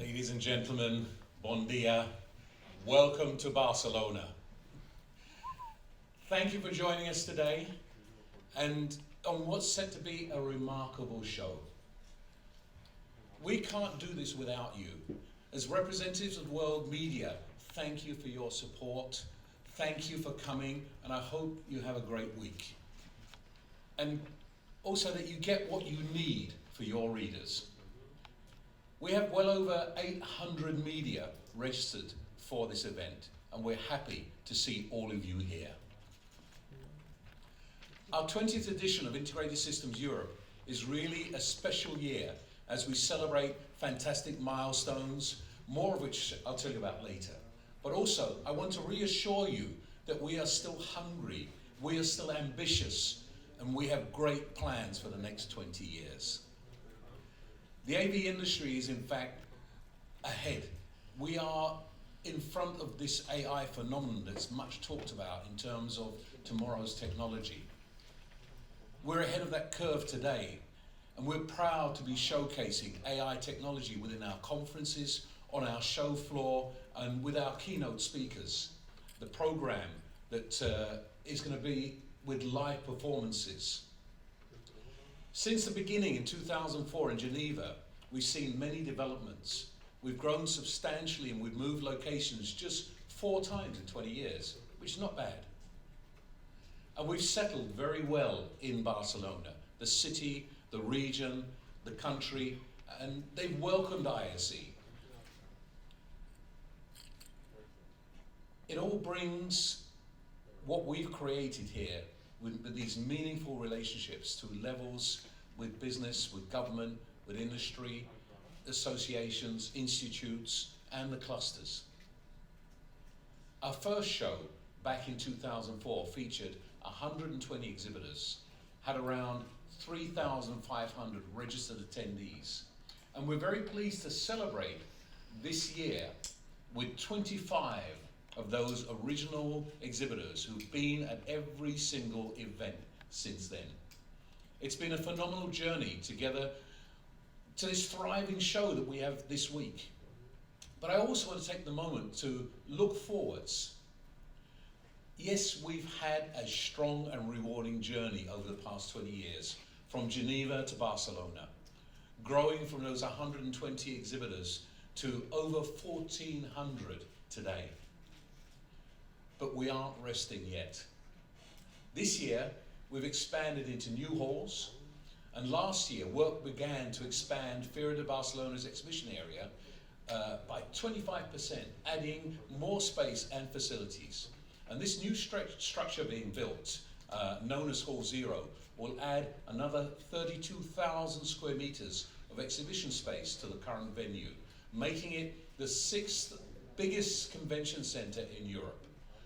Ladies and gentlemen, bon dia. Welcome to Barcelona. Thank you for joining us today and on what's set to be a remarkable show. We can't do this without you. As representatives of world media, thank you for your support. Thank you for coming, and I hope you have a great week. And also that you get what you need for your readers. We have well over 800 media registered for this event, and we're happy to see all of you here. Our 20th edition of Integrated Systems Europe is really a special year as we celebrate fantastic milestones, more of which I'll tell you about later. But also, I want to reassure you that we are still hungry, we are still ambitious, and we have great plans for the next 20 years. The AV industry is in fact ahead. We are in front of this AI phenomenon that's much talked about in terms of tomorrow's technology. We're ahead of that curve today, and we're proud to be showcasing AI technology within our conferences, on our show floor, and with our keynote speakers. The program that is going to be with live performances. Since the beginning in 2004 in Geneva, we've seen many developments. We've grown substantially and we've moved locations just 4 times in 20 years, which is not bad. And we've settled very well in Barcelona, the city, the region, the country, and they've welcomed ISE. It all brings what we've created here with these meaningful relationships to levels with business, with government, with industry, associations, institutes, and the clusters. Our first show back in 2004 featured 120 exhibitors, had around 3,500 registered attendees. And we're very pleased to celebrate this year with 25 of those original exhibitors who've been at every single event since then. It's been a phenomenal journey together to this thriving show that we have this week. But I also want to take the moment to look forwards. Yes, we've had a strong and rewarding journey over the past 20 years, from Geneva to Barcelona, growing from those 120 exhibitors to over 1,400 today. But we aren't resting yet. This year, we've expanded into new halls, and last year, work began to expand Fira de Barcelona's exhibition area by 25%, adding more space and facilities. And this new structure being built, known as Hall Zero, will add another 32,000 square meters of exhibition space to the current venue, making it the 6th biggest convention center in Europe.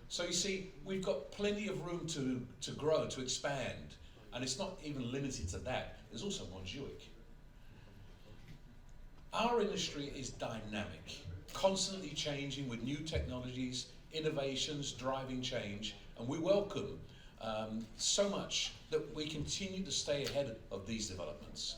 So you see, we've got plenty of room to grow, to expand, and it's not even limited to that. There's also Montjuic. Our industry is dynamic, constantly changing with new technologies, innovations, driving change, and we welcome so much that we continue to stay ahead of these developments.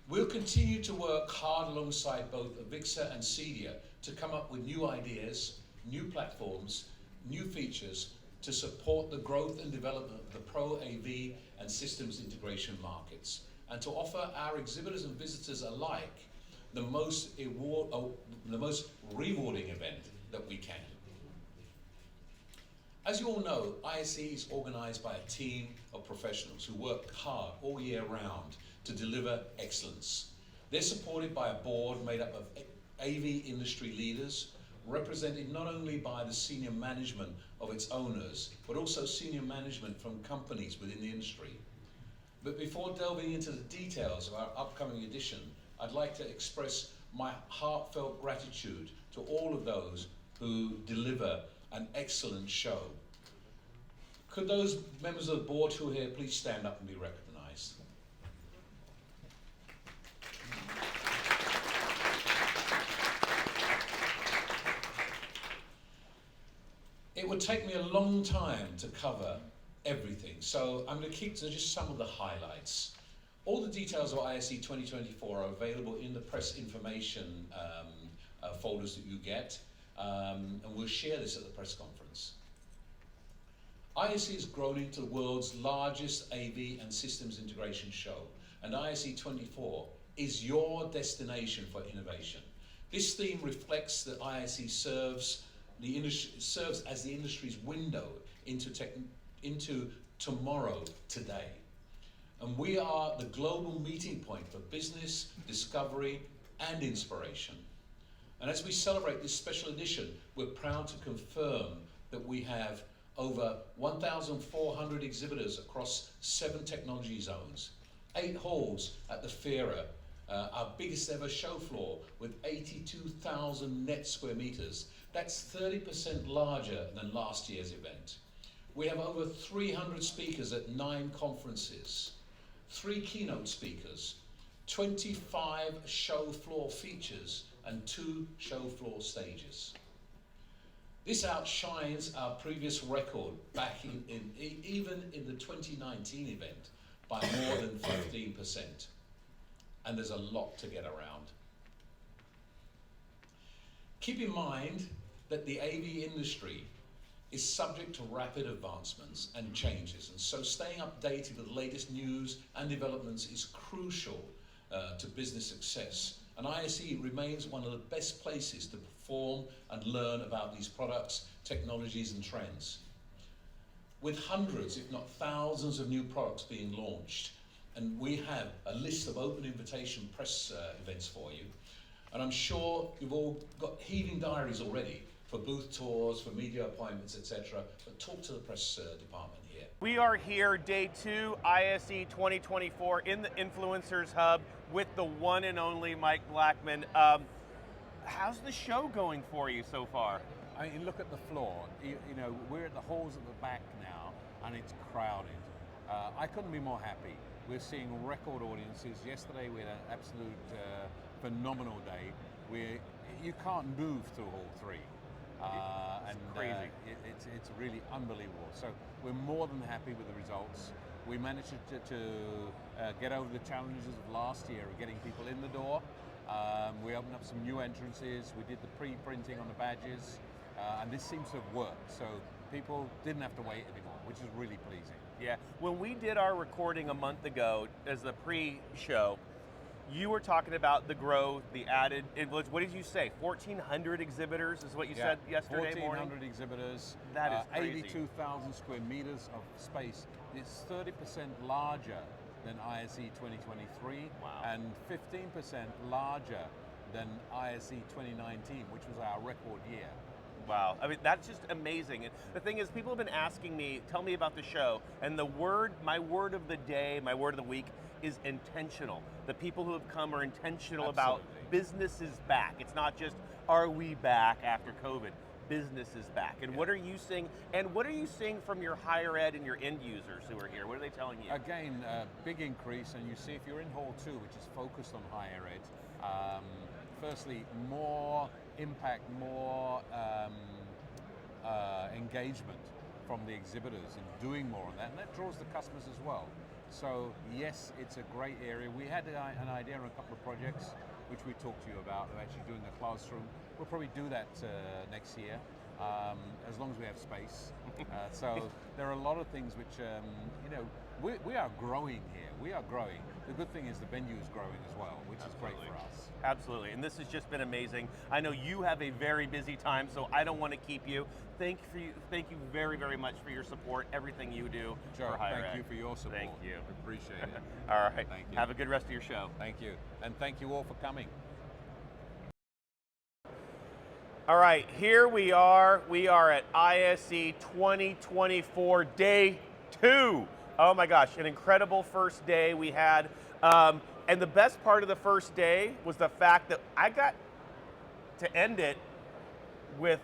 We'll continue to work hard alongside both AVIXA and CEDIA to come up with new ideas, new platforms, new features to support the growth and development of the Pro AV and systems integration markets, and to offer our exhibitors and visitors alike the most rewarding event that we can. As you all know, ISE is organized by a team of professionals who work hard all year round to deliver excellence. They're supported by a board made up of AV industry leaders, represented not only by the senior management of its owners, but also senior management from companies within the industry. But before delving into the details of our upcoming edition, I'd like to express my heartfelt gratitude to all of those who deliver an excellent show. Could those members of the board who are here please stand up and be recognized? It would take me a long time to cover everything, so I'm going to keep to just some of the highlights. All the details of ISE 2024 are available in the press information folders that you get, and we'll share this at the press conference. ISE has grown into the world's largest AV and systems integration show, and ISE 24 is your destination for innovation. This theme reflects that ISE serves as the industry's window into tomorrow, today. And we are the global meeting point for business, discovery, and inspiration. And as we celebrate this special edition, we're proud to confirm that we have over 1,400 exhibitors across 7 technology zones, 8 halls at the FERA, our biggest ever show floor with 82,000 net square meters. That's 30% larger than last year's event. We have over 300 speakers at 9 conferences, 3 keynote speakers, 25 show floor features, and 2 show floor stages. This outshines our previous record back even in the 2019 event by more than 15%. And there's a lot to get around. Keep in mind that the AV industry is subject to rapid advancements and changes, and so staying updated with the latest news and developments is crucial to business success. And ISE remains one of the best places to perform and learn about these products, technologies, and trends. With hundreds, if not thousands, of new products being launched, and we have a list of open invitation press events for you, and I'm sure you've all got heaving diaries already for booth tours, for media appointments, etc. But talk to the press department here. We are here, day 2, ISE 2024, in the Influencers Hub with the one and only Mike Blackman. How's the show going for you so far? I mean, look at the floor. You know, we're at the halls at the back now, and it's crowded. I couldn't be more happy. We're seeing record audiences. Yesterday we had an absolute phenomenal day. You can't move through Hall 3. It's crazy. It's really unbelievable. So we're more than happy with the results. We managed to get over the challenges of last year of getting people in the door. We opened up some new entrances. We did the pre-printing on the badges, and this seems to have worked. So people didn't have to wait anymore, which is really pleasing. Yeah, when we did our recording a month ago as the pre-show, you were talking about the growth, the added influence. What did you say? 1,400 exhibitors is what you said yesterday morning? 1,400 exhibitors. That is crazy. 82,000 square meters of space. It's 30% larger than ISE 2023, wow, and 15% larger than ISE 2019, which was our record year. Wow, I mean, that's just amazing. And the thing is, people have been asking me, tell me about the show, and my word of the day, my word of the week is intentional. The people who have come are intentional about business is back. It's not just, are we back after COVID? Business is back. And what are you seeing? And what are you seeing from your higher ed and your end users who are here? What are they telling you? Again, big increase, and you see if you're in Hall 2, which is focused on higher ed, firstly, more impact, more engagement from the exhibitors in doing more on that, and that draws the customers as well. So yes, it's a great area. We had an idea on a couple of projects which we talked to you about, of actually doing a classroom. We'll probably do that next year, as long as we have space. So there are a lot of things which, you know, we are growing here. We are growing. The good thing is the venue is growing as well, which is great for us. Absolutely, and this has just been amazing. I know you have a very busy time, so I don't want to keep you. Thank you very, very much for your support, everything you do for higher ed. Thank you for your support. Thank you. Appreciate it. All right, thank you. Have a good rest of your show. Thank you, and thank you all for coming. All right, here we are. We are at ISE 2024, day 2. Oh my gosh, an incredible first day we had. And the best part of the first day was the fact that I got to end it with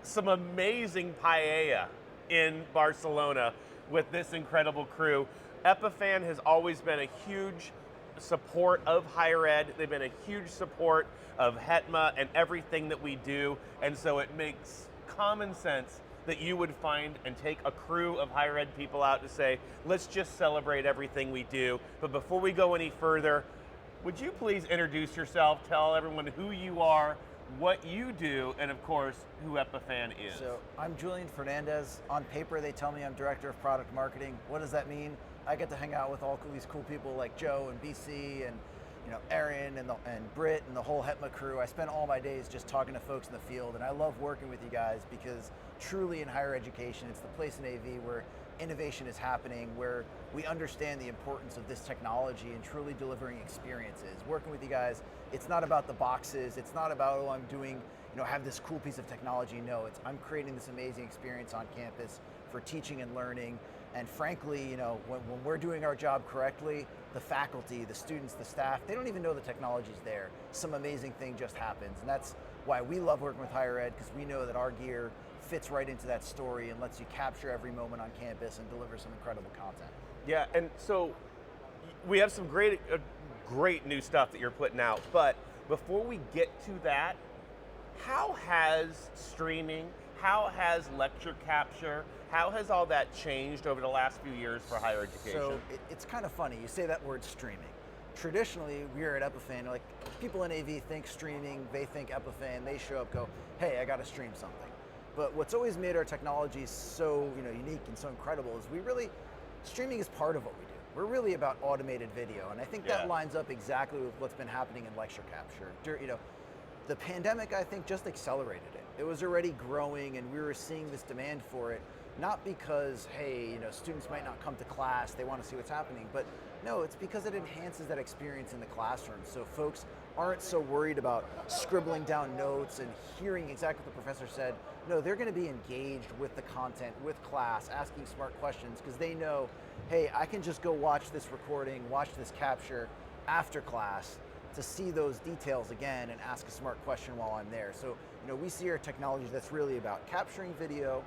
some amazing paella in Barcelona with this incredible crew. Epiphan has always been a huge support of higher ed. They've been a huge support of HETMA and everything that we do. And so it makes common sense that you would find and take a crew of higher ed people out to say, let's just celebrate everything we do. But before we go any further, would you please introduce yourself, tell everyone who you are, what you do, and of course, who Epiphan is. So I'm Julian Fernandez. On paper, they tell me I'm Director of Product Marketing. What does that mean? I get to hang out with all these cool people like Joe and BC and Aaron and Britt and the whole HETMA crew. I spend all my days just talking to folks in the field, and I love working with you guys because truly in higher education, it's the place in AV where innovation is happening, where we understand the importance of this technology and truly delivering experiences. Working with you guys, it's not about the boxes, it's not about, oh, I'm doing, have this cool piece of technology. No, I'm creating this amazing experience on campus for teaching and learning. And frankly, when we're doing our job correctly, the faculty, the students, the staff, they don't even know the technology's there. Some amazing thing just happens. And that's why we love working with higher ed, because we know that our gear fits right into that story and lets you capture every moment on campus and deliver some incredible content. Yeah, and so we have some great new stuff that you're putting out, but before we get to that, how has streaming, how has lecture capture, how has all that changed over the last few years for higher education? So it's kind of funny, you say that word streaming. Traditionally, we're at Epiphan, like people in AV think streaming, they think Epiphan, they show up, go, hey, I got to stream something. But what's always made our technology so unique and so incredible is streaming is part of what we do. We're really about automated video, and I think that lines up exactly with what's been happening in lecture capture. The pandemic, I think, just accelerated it. It was already growing, and we were seeing this demand for it, not because, hey, students might not come to class, they want to see what's happening, but no, it's because it enhances that experience in the classroom. So folks aren't so worried about scribbling down notes and hearing exactly what the professor said. No, they're going to be engaged with the content, with class, asking smart questions, because they know, hey, I can just go watch this recording, watch this capture after class to see those details again and ask a smart question while I'm there. So, we see our technology that's really about capturing video,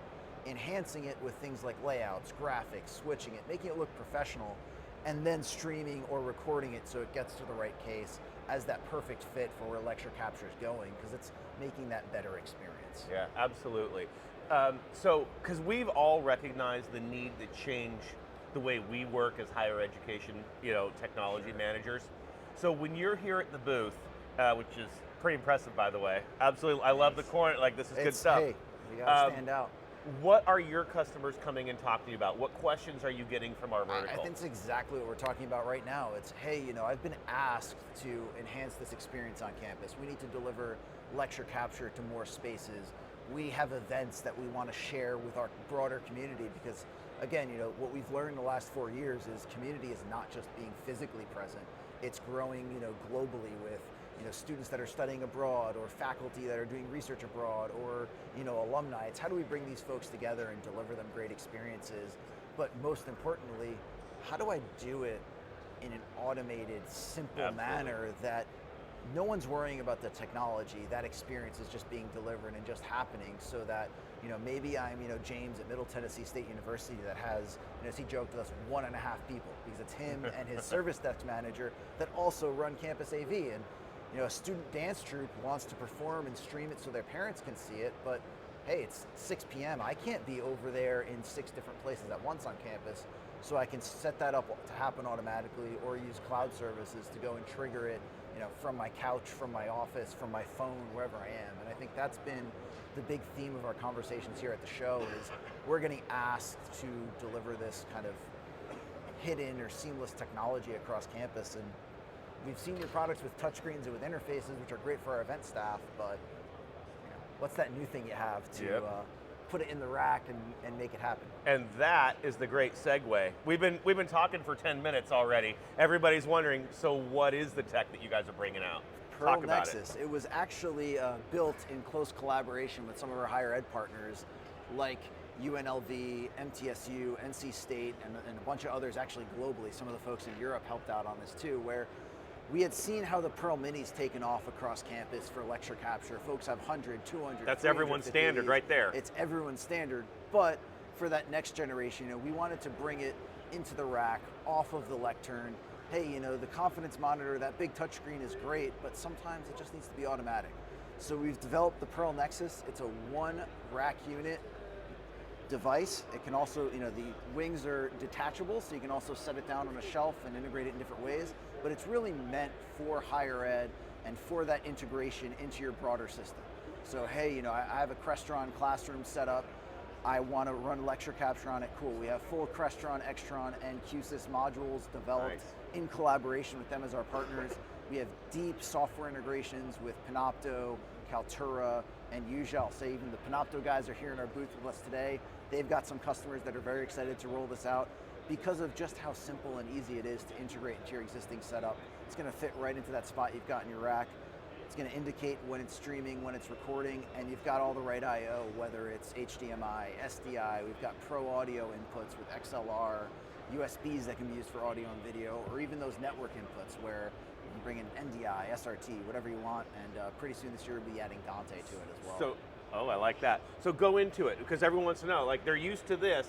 enhancing it with things like layouts, graphics, switching it, making it look professional, and then streaming or recording it so it gets to the right case as that perfect fit for where lecture capture is going, because it's making that better experience. Yeah, absolutely. Because we've all recognized the need to change the way we work as higher education, technology managers. So when you're here at the booth, which is pretty impressive, by the way, absolutely, I love the corner. Like, this is good stuff. Hey, we gotta stand out. What are your customers coming and talking to you about? What questions are you getting from our vertical? I think it's exactly what we're talking about right now. It's, hey, I've been asked to enhance this experience on campus. We need to deliver lecture capture to more spaces. We have events that we want to share with our broader community because, again, what we've learned in the last 4 years is community is not just being physically present. It's growing, globally with students that are studying abroad or faculty that are doing research abroad or alumni. It's how do we bring these folks together and deliver them great experiences, but most importantly, how do I do it in an automated, simple manner that no one's worrying about the technology, that experience is just being delivered and just happening, so that maybe I'm James at Middle Tennessee State University that has, as he joked with us, 1.5 people, because it's him and his service desk manager that also run Campus AV. And a student dance troupe wants to perform and stream it so their parents can see it, but hey, it's 6 p.m. I can't be over there in 6 different places at once on campus, so I can set that up to happen automatically or use cloud services to go and trigger it, from my couch, from my office, from my phone, wherever I am. And I think that's been the big theme of our conversations here at the show is we're getting asked to deliver this kind of hidden or seamless technology across campus. And we've seen your products with touchscreens and with interfaces, which are great for our event staff, but what's that new thing you have to put it in the rack and make it happen? And that is the great segue. We've been talking for 10 minutes already. Everybody's wondering, so what is the tech that you guys are bringing out? Pearl Nexus. It was actually built in close collaboration with some of our higher ed partners like UNLV, MTSU, NC State, and a bunch of others actually globally. Some of the folks in Europe helped out on this too, where we had seen how the Pearl Mini's taken off across campus for lecture capture. Folks have 100, 200, That's everyone's standard right there. It's everyone's standard, but for that next generation, we wanted to bring it into the rack, off of the lectern. Hey, the confidence monitor, that big touchscreen is great, but sometimes it just needs to be automatic. So we've developed the Pearl Nexus. It's a 1 rack unit. device. It can also, the wings are detachable, so you can also set it down on a shelf and integrate it in different ways, but it's really meant for higher ed and for that integration into your broader system. So hey, I have a Crestron classroom set up, I want to run lecture capture on it, cool. We have full Crestron, Extron, and QSys modules developed in collaboration with them as our partners. We have deep software integrations with Panopto, Kaltura, and Usual. I'll say even the Panopto guys are here in our booth with us today. They've got some customers that are very excited to roll this out because of just how simple and easy it is to integrate into your existing setup. It's going to fit right into that spot you've got in your rack. It's going to indicate when it's streaming, when it's recording, and you've got all the right I/O, whether it's HDMI, SDI, we've got pro audio inputs with XLR, USBs that can be used for audio and video, or even those network inputs where you can bring in NDI, SRT, whatever you want, and pretty soon this year we'll be adding Dante to it as well. So, I like that. So go into it, because everyone wants to know, like they're used to this,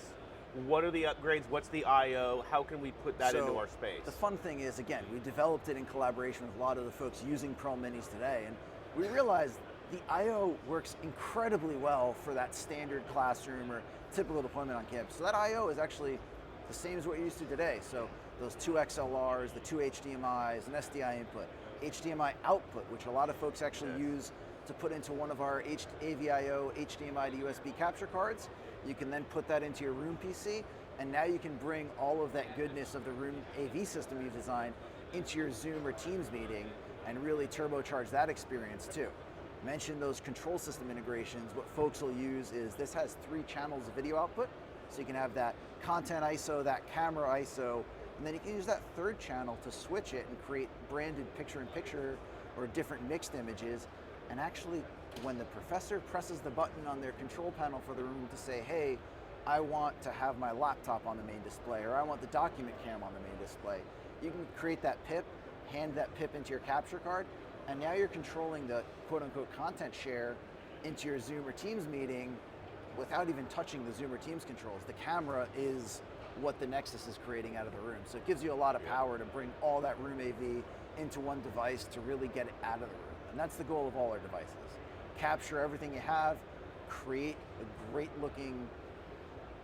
what are the upgrades, what's the I/O, how can we put that into our space? The fun thing is, again, we developed it in collaboration with a lot of the folks using Pearl Minis today, and we realized the I/O works incredibly well for that standard classroom or typical deployment on campus. So that I/O is actually the same as what you're used to today. So those 2 XLRs, the 2 HDMIs, an SDI input, HDMI output, which a lot of folks actually use to put into one of our AVIO HDMI to USB capture cards. You can then put that into your room PC, and now you can bring all of that goodness of the room AV system you've designed into your Zoom or Teams meeting and really turbocharge that experience too. Mention those control system integrations. What folks will use is this has 3 channels of video output, so you can have that content ISO, that camera ISO, and then you can use that 3rd channel to switch it and create branded picture-in-picture or different mixed images. And actually, when the professor presses the button on their control panel for the room to say, hey, I want to have my laptop on the main display, or I want the document cam on the main display, you can create that PIP, hand that PIP into your capture card, and now you're controlling the quote-unquote content share into your Zoom or Teams meeting without even touching the Zoom or Teams controls. The camera is what the Nexus is creating out of the room. So it gives you a lot of power to bring all that room AV into one device to really get it out of the room. And that's the goal of all our devices. Capture everything you have, create a great looking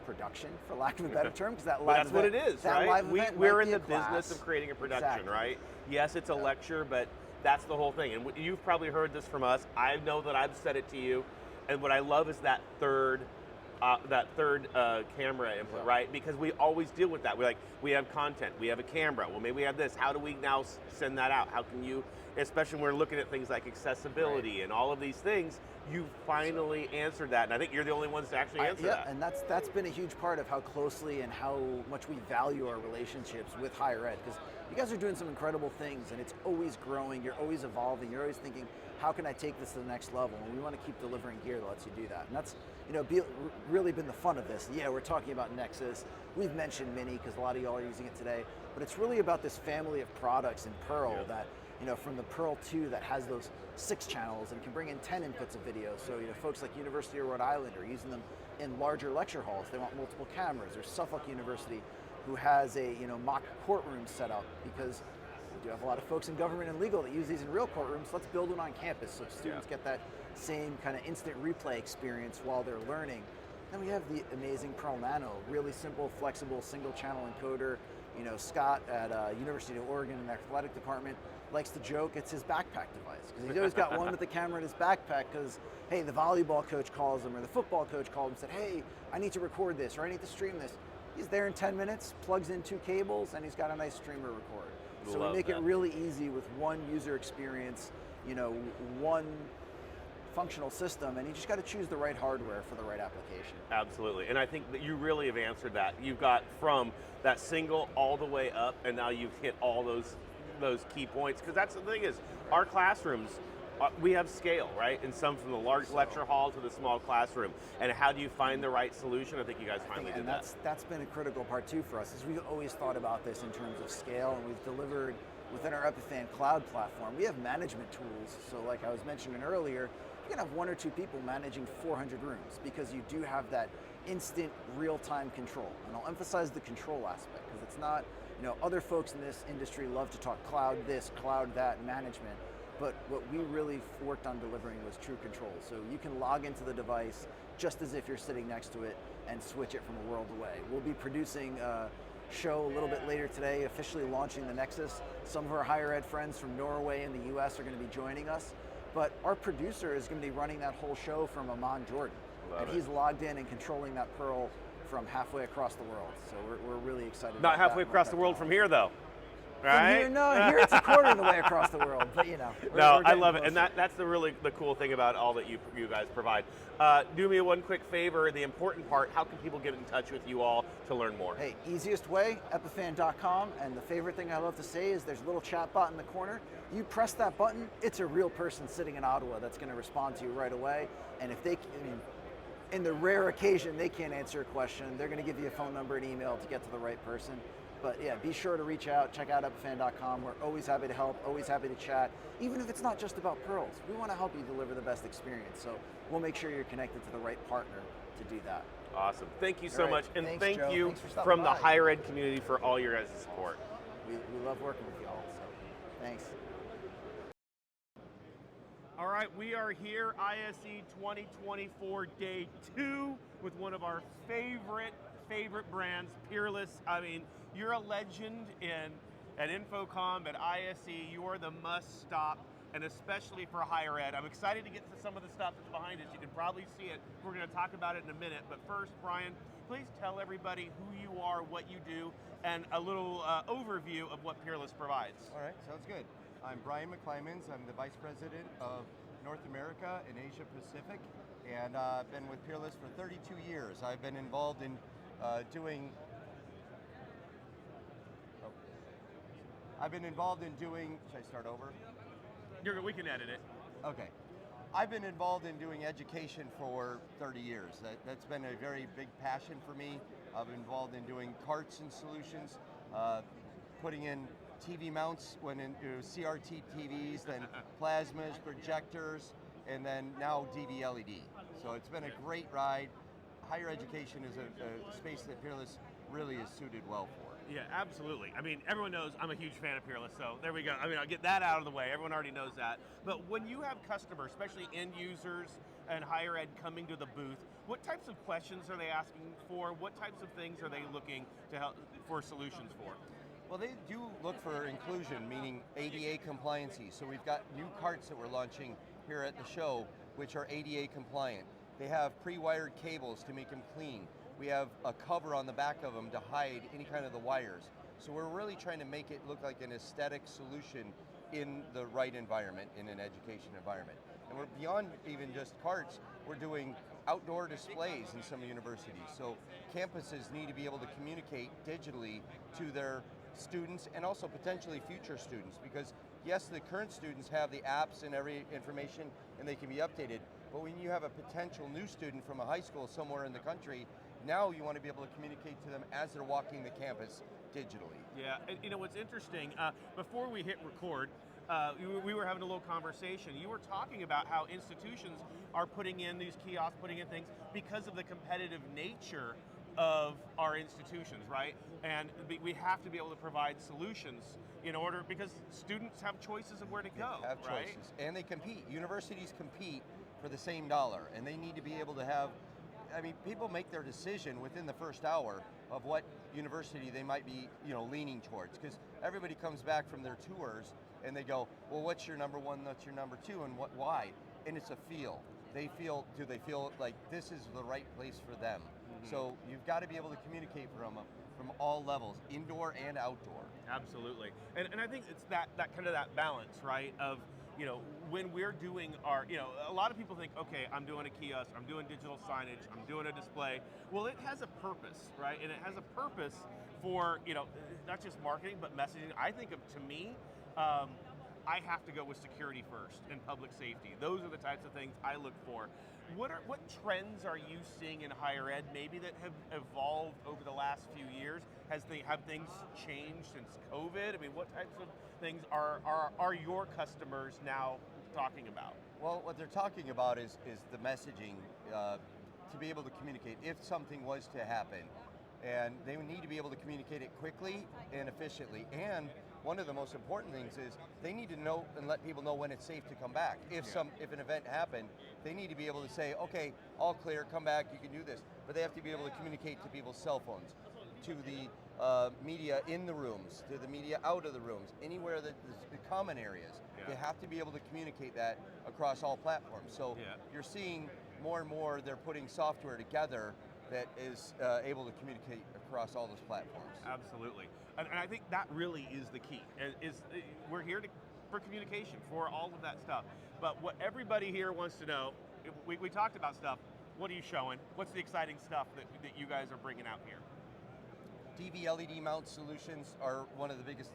production, for lack of a better term, because that live that's event, what it is, that right? live event We're might in be the a class. business of creating a production, Exactly. right? Yes, it's a lecture, but that's the whole thing. And you've probably heard this from us. I know that I've said it to you. And what I love is that third camera input, right? Because we always deal with that. We have content, we have a camera. Well, maybe we have this. How do we now send that out? How can you, especially when we're looking at things like accessibility and all of these things, you finally answered that. And I think you're the only ones to actually answer that. Yeah, and that's been a huge part of how closely and how much we value our relationships with higher ed, because you guys are doing some incredible things and it's always growing, you're always evolving, you're always thinking, how can I take this to the next level? And we want to keep delivering gear that lets you do that. And that's really been the fun of this. Yeah, we're talking about Nexus. We've mentioned Mini because a lot of y'all are using it today, but it's really about this family of products in Pearl that, from the Pearl 2 that has those 6 channels and can bring in 10 inputs of video. So, folks like University of Rhode Island are using them in larger lecture halls. They want multiple cameras. Or Suffolk University, who has a, mock courtroom set up, because we do have a lot of folks in government and legal that use these in real courtrooms. Let's build one on campus so students get that same kind of instant replay experience while they're learning. Then we have the amazing Pearl Nano, really simple, flexible, single channel encoder. Scott at University of Oregon in the athletic department likes to joke it's his backpack device, because he's always got one with the camera in his backpack, because, hey, the volleyball coach calls him or the football coach called him and said, hey, I need to record this or I need to stream this. He's there in 10 minutes, plugs in 2 cables, and he's got a nice streamer record. So we make it really easy with one user experience, one functional system, and you just got to choose the right hardware for the right application. Absolutely, and I think that you really have answered that. You've got from that single all the way up, and now you've hit all those key points, because that's the thing is, our classrooms, we have scale, right? And some from the large lecture hall to the small classroom. And how do you find the right solution? I think you guys finally did that. That's been a critical part too for us, is we've always thought about this in terms of scale, and we've delivered within our Epiphan cloud platform. We have management tools, so like I was mentioning earlier, you can have 1 or 2 people managing 400 rooms, because you do have that instant real-time control. And I'll emphasize the control aspect, because it's not, other folks in this industry love to talk cloud this, cloud that, management. But what we really worked on delivering was true control. So you can log into the device just as if you're sitting next to it. and switch it from a world away. We'll be producing a show a little bit later today, officially launching the Nexus. Some of our higher ed friends from Norway and the US are going to be joining us, but our producer is going to be running that whole show from Amman, Jordan. And he's logged in and controlling that Pearl from halfway across the world. So we're really excited Not about halfway that. across the world from here, though. From Right? here, no, here it's a quarter of the way across the world, but you know. No, we're I getting love it, closer. and that's the cool thing about all that you guys provide. Do me one quick favor, the important part, how can people get in touch with you all to learn more? Hey, easiest way, epiphan.com, and the favorite thing I love to say is there's a little chat bot in the corner. You press that button, it's a real person sitting in Ottawa that's going to respond to you right away, and if they, I mean, in the rare occasion they can't answer a question, they're going to give you a phone number and email to get to the right person. But yeah, be sure to reach out, check out epiphan.com. We're always happy to help, always happy to chat. Even if it's not just about pearls, we want to help you deliver the best experience. So we'll make sure you're connected to the right partner to do that. Awesome. Thank you so All right. much, and Thanks, thank Joe. you Thanks for stopping from the by. higher ed community for all your guys' support. We love working with y'all, so thanks. All right, we are here, ISE 2024 Day 2 with one of our favorite brands, Peerless. I mean, you're a legend at Infocom, at ISE. You are the must-stop, and especially for higher ed. I'm excited to get to some of the stuff that's behind us. You can probably see it. We're going to talk about it in a minute. But first, Brian, please tell everybody who you are, what you do, and a little overview of what Peerless provides. All right, sounds good. I'm Brian McClymans. I'm the Vice President of North America and Asia Pacific, and I've been with Peerless for 32 years. I've been involved in doing should I start over? We can edit it. Okay. I've been involved in doing education for 30 years. That's been a very big passion for me. I've been involved in doing carts and solutions, putting in TV mounts, CRT TVs, then plasmas, projectors, and then now DV LED. So it's been a great ride. Higher education is a space that Peerless really is suited well for. Yeah, absolutely. I mean, everyone knows I'm a huge fan of Peerless, so there we go. I mean, I'll get that out of the way. Everyone already knows that. But when you have customers, especially end users and higher ed coming to the booth, what types of questions are they asking for? What types of things are they looking to help for solutions for? Well, they do look for inclusion, meaning ADA compliancy. So we've got new carts that we're launching here at the show, which are ADA compliant. They have pre-wired cables to make them clean. We have a cover on the back of them to hide any kind of the wires. So we're really trying to make it look like an aesthetic solution in the right environment, in an education environment. And we're beyond even just carts, we're doing outdoor displays in some universities. So campuses need to be able to communicate digitally to their students and also potentially future students, because yes, the current students have the apps and every information and they can be updated, but when you have a potential new student from a high school somewhere in the country, now you want to be able to communicate to them as they're walking the campus digitally. Yeah, and you know what's interesting, before we hit record, we were having a little conversation. You were talking about how institutions are putting in these kiosks, putting in things because of the competitive nature of our institutions, right? And we have to be able to provide solutions in order, because students have choices of where to go, Have right? choices, and they compete. Universities compete for the same dollar, and they need to be able to have, I mean, people make their decision within the first hour of what university they might be, leaning towards, because everybody comes back from their tours and they go, well, what's your number one, what's your number two, and why? And it's a feel. Do they feel like this is the right place for them? Mm-hmm. So you've got to be able to communicate from all levels, indoor and outdoor. Absolutely, and I think it's that kind of that balance, right? Of when we're doing our, a lot of people think, okay, I'm doing a kiosk, I'm doing digital signage, I'm doing a display. Well, it has a purpose, right? And it has a purpose for, not just marketing, but messaging. I think to me, I have to go with security first and public safety. Those are the types of things I look for. What trends are you seeing in higher ed maybe that have evolved over the last few years? Have things changed since COVID? I mean, what types of things are your customers now talking about? Well, what they're talking about is the messaging to be able to communicate. If something was to happen, And they need to be able to communicate it quickly and efficiently. And one of the most important things is they need to know and let people know when it's safe to come back. If an event happened, they need to be able to say, okay, all clear, come back, you can do this. But they have to be able to communicate to people's cell phones, to the media in the rooms, to the media out of the rooms, anywhere that the common areas. They have to be able to communicate that across all platforms. So you're seeing more and more they're putting software together that is able to communicate across all those platforms. Absolutely, and I think that really is the key. We're here for communication, for all of that stuff. But what everybody here wants to know, we talked about stuff. What are you showing? What's the exciting stuff that you guys are bringing out here? DV LED mount solutions are one of the biggest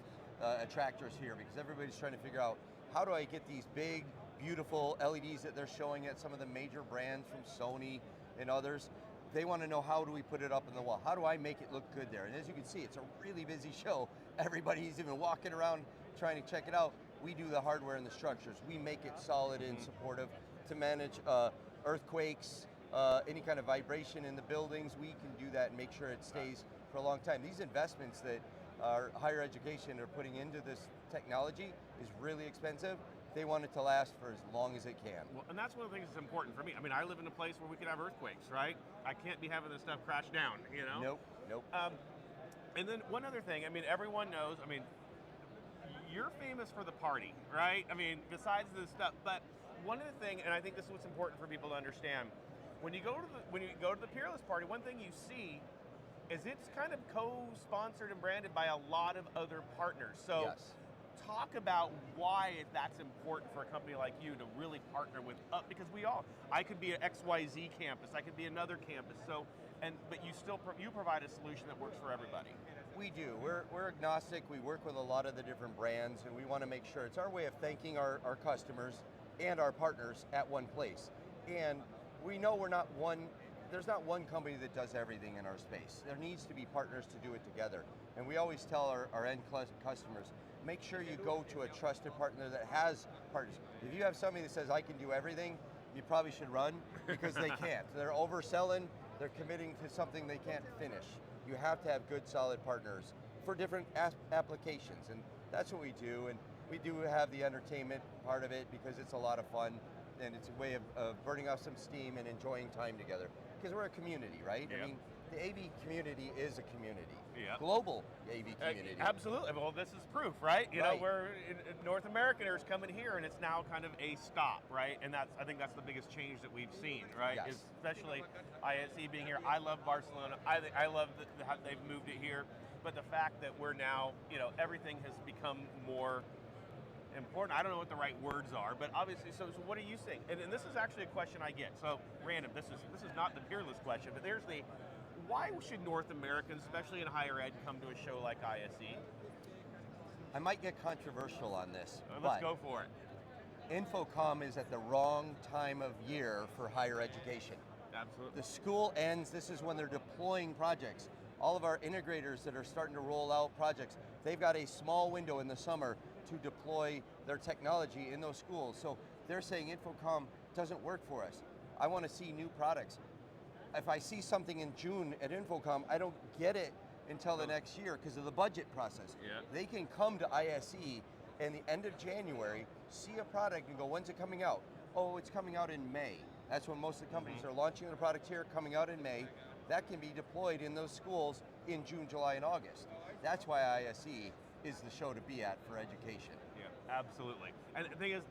attractors here because everybody's trying to figure out how do I get these big, beautiful LEDs that they're showing at some of the major brands from Sony and others. They want to know how do we put it up on the wall? How do I make it look good there? And as you can see, it's a really busy show. Everybody's even walking around trying to check it out. We do the hardware and the structures. We make it solid and supportive to manage earthquakes, any kind of vibration in the buildings. We can do that and make sure it stays for a long time. These investments that our higher education are putting into this technology is really expensive. They want it to last for as long as it can. Well, and that's one of the things that's important for me. I mean, I live in a place where we could have earthquakes, right? I can't be having this stuff crash down, you know? Nope. And then one other thing, I mean, everyone knows, I mean, you're famous for the party, right? I mean, besides this stuff, but one of the things, and I think this is what's important for people to understand, when you go to the Peerless party, one thing you see is it's kind of co-sponsored and branded by a lot of other partners. So talk about why that's important for a company like you to really partner with, because I could be an XYZ campus, I could be another campus, but you provide a solution that works for everybody. We do, we're agnostic, we work with a lot of the different brands and we want to make sure it's our way of thanking our customers and our partners at one place. And we know there's not one company that does everything in our space. There needs to be partners to do it together. And we always tell our end customers, make sure you go to a trusted partner that has partners. If you have somebody that says, I can do everything, you probably should run because they can't. They're overselling, they're committing to something they can't finish. You have to have good, solid partners for different applications, and that's what we do. And we do have the entertainment part of it because it's a lot of fun, and it's a way of burning off some steam and enjoying time together. Because we're a community, right? Yep. I mean, the AV community is a community. Yep. Global AV community. Absolutely. Well, this is proof, right? You know, we're North Americaners coming here, and it's now kind of a stop, right? And I think that's the biggest change that we've seen, right? Yes. Especially ISE being here. I love Barcelona. I love how they've moved it here. But the fact that we're now, you know, everything has become more important. I don't know what the right words are, but obviously, so what are you seeing? And this is actually a question I get. So random, this is not the Peerless question, but there's why should North Americans, especially in higher ed, come to a show like ISE? I might get controversial on this, Let's go for it. Infocom is at the wrong time of year for higher education. Absolutely. The school ends, this is when they're deploying projects. All of our integrators that are starting to roll out projects, they've got a small window in the summer to deploy their technology in those schools. So they're saying Infocom doesn't work for us. I want to see new products. If I see something in June at Infocom, I don't get it until the next year because of the budget process. Yeah. They can come to ISE in the end of January, see a product and go, when's it coming out? Oh, it's coming out in May. That's when most of the companies are launching their product here, coming out in May. That can be deployed in those schools in June, July, and August. That's why ISE is the show to be at for education. Yeah, absolutely. And the thing is,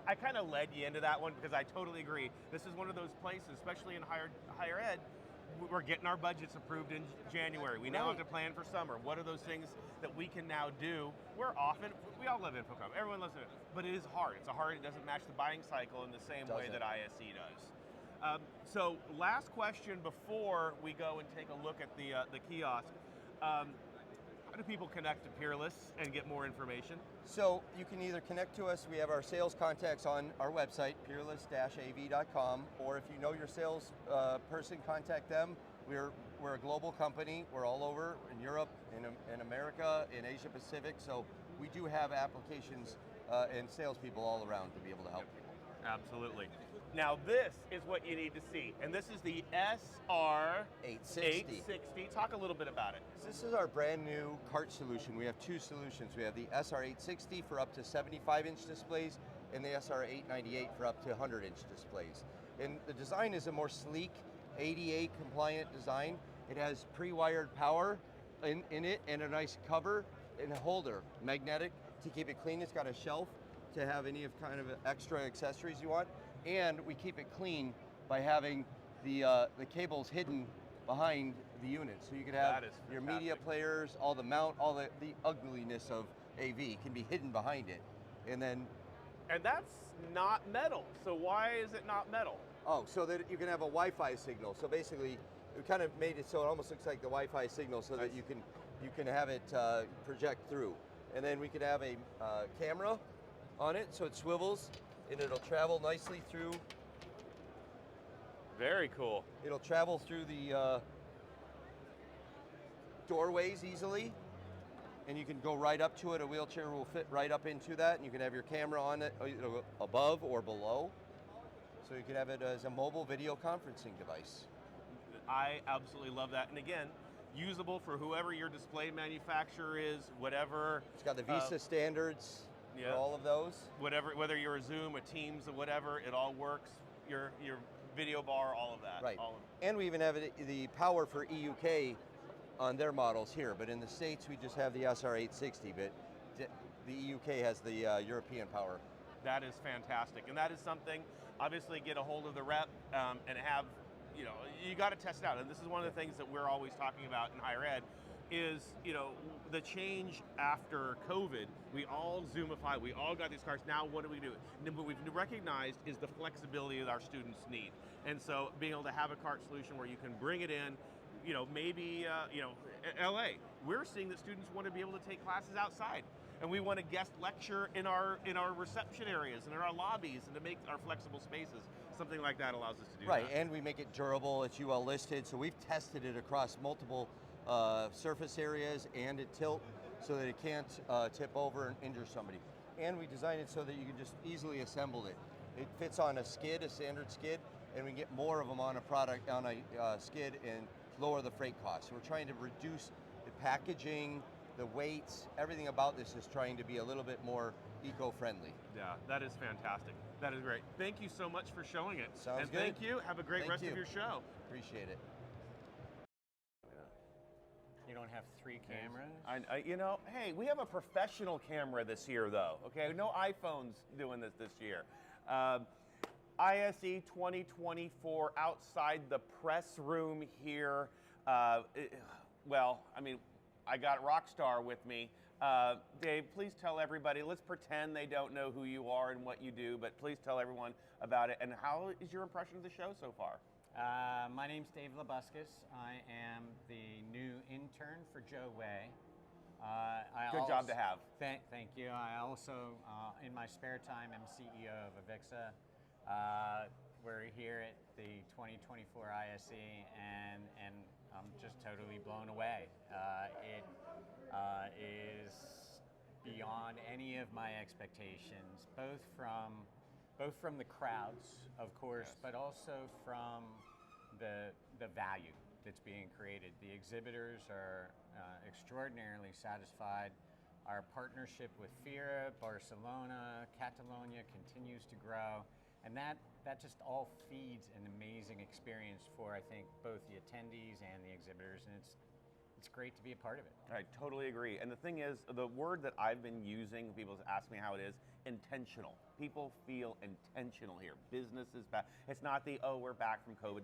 I kind of led you into that one because I totally agree. This is one of those places, especially in higher ed, we're getting our budgets approved in January. We now have to plan for summer. What are those things that we can now do? We all love Infocom, everyone loves it, but it is hard. It doesn't match the buying cycle in the same way that ISE does. So last question before we go and take a look at the kiosk. How do people connect to Peerless and get more information? So you can either connect to us, we have our sales contacts on our website, peerless-av.com, or if you know your sales person, contact them. We're a global company, we're all over in Europe, in America, in Asia Pacific, so we do have applications and salespeople all around to be able to help people. Absolutely. Now this is what you need to see, and this is the SR 860. Talk a little bit about it. So this is our brand new cart solution. We have two solutions. We have the SR860 for up to 75-inch displays and the SR898 for up to 100-inch displays. And the design is a more sleek, ADA compliant design. It has pre-wired power in it and a nice cover and a holder, magnetic to keep it clean. It's got a shelf to have any of kind of extra accessories you want. And we keep it clean by having the cables hidden behind the unit. So you can have your media players, all the the ugliness of AV can be hidden behind it. And that's not metal. So why is it not metal? Oh, so that you can have a Wi-Fi signal. So basically, we kind of made it so it almost looks like the Wi-Fi signal so that you can have it project through. And then we could have a camera on it, so it swivels and it'll travel nicely through. Very cool. It'll travel through the doorways easily, and you can go right up to it. A wheelchair will fit right up into that, and you can have your camera on it above or below. So you can have it as a mobile video conferencing device. I absolutely love that. And again, usable for whoever your display manufacturer is, whatever. It's got the VISA standards. Yeah. All of those. Whether you're a Zoom, a Teams, or whatever, it all works. Your video bar, all of that. Right. All of and we even have the power for EUK on their models here, but in the States we just have the SR860, but the EUK has the European power. That is fantastic, and that is something, obviously get a hold of the rep and have, you got to test it out. And this is one of the things that we're always talking about in higher ed, is, the change after COVID. We all Zoomify, we all got these cards, now what do we do? And what we've recognized is the flexibility that our students need. And so being able to have a cart solution where you can bring it in, maybe, LA, we're seeing that students want to be able to take classes outside. And we want to guest lecture in our reception areas and in our lobbies, and to make our flexible spaces. Something like that allows us to do that. Right, and we make it durable, it's UL listed, so we've tested it across multiple surface areas and at tilt so that it can't tip over and injure somebody. And we designed it so that you can just easily assemble it. It fits on a skid, a standard skid, and we get more of them on a skid and lower the freight costs. So we're trying to reduce the packaging, the weights, everything about this is trying to be a little bit more eco-friendly. Yeah, that is fantastic. That is great. Thank you so much for showing it. Sounds and good. Thank you. Have a great rest of your show. Appreciate it. You don't have 3 cameras? Hey, we have a professional camera this year, though. Okay, no iPhones doing this year. ISE 2024 outside the press room here. I got Rockstar with me. Dave, please tell everybody, let's pretend they don't know who you are and what you do, but please tell everyone about it. And how is your impression of the show so far? My name's Dave Labuskes. I am the new intern for Joe Way. Good job to have. Thank you. I also, in my spare time, am CEO of AVIXA. We're here at the 2024 ISE, and I'm just totally blown away. It is beyond any of my expectations, both from the crowds, of course, yes, but also from the value that's being created. The exhibitors are extraordinarily satisfied. Our partnership with FIRA, Barcelona, Catalonia continues to grow, and that just all feeds an amazing experience for, I think, both the attendees and the exhibitors, and it's great to be a part of it. I totally agree. And the thing is, the word that I've been using, people ask me how it is, intentional. People feel intentional here. Business is back. It's not we're back from COVID.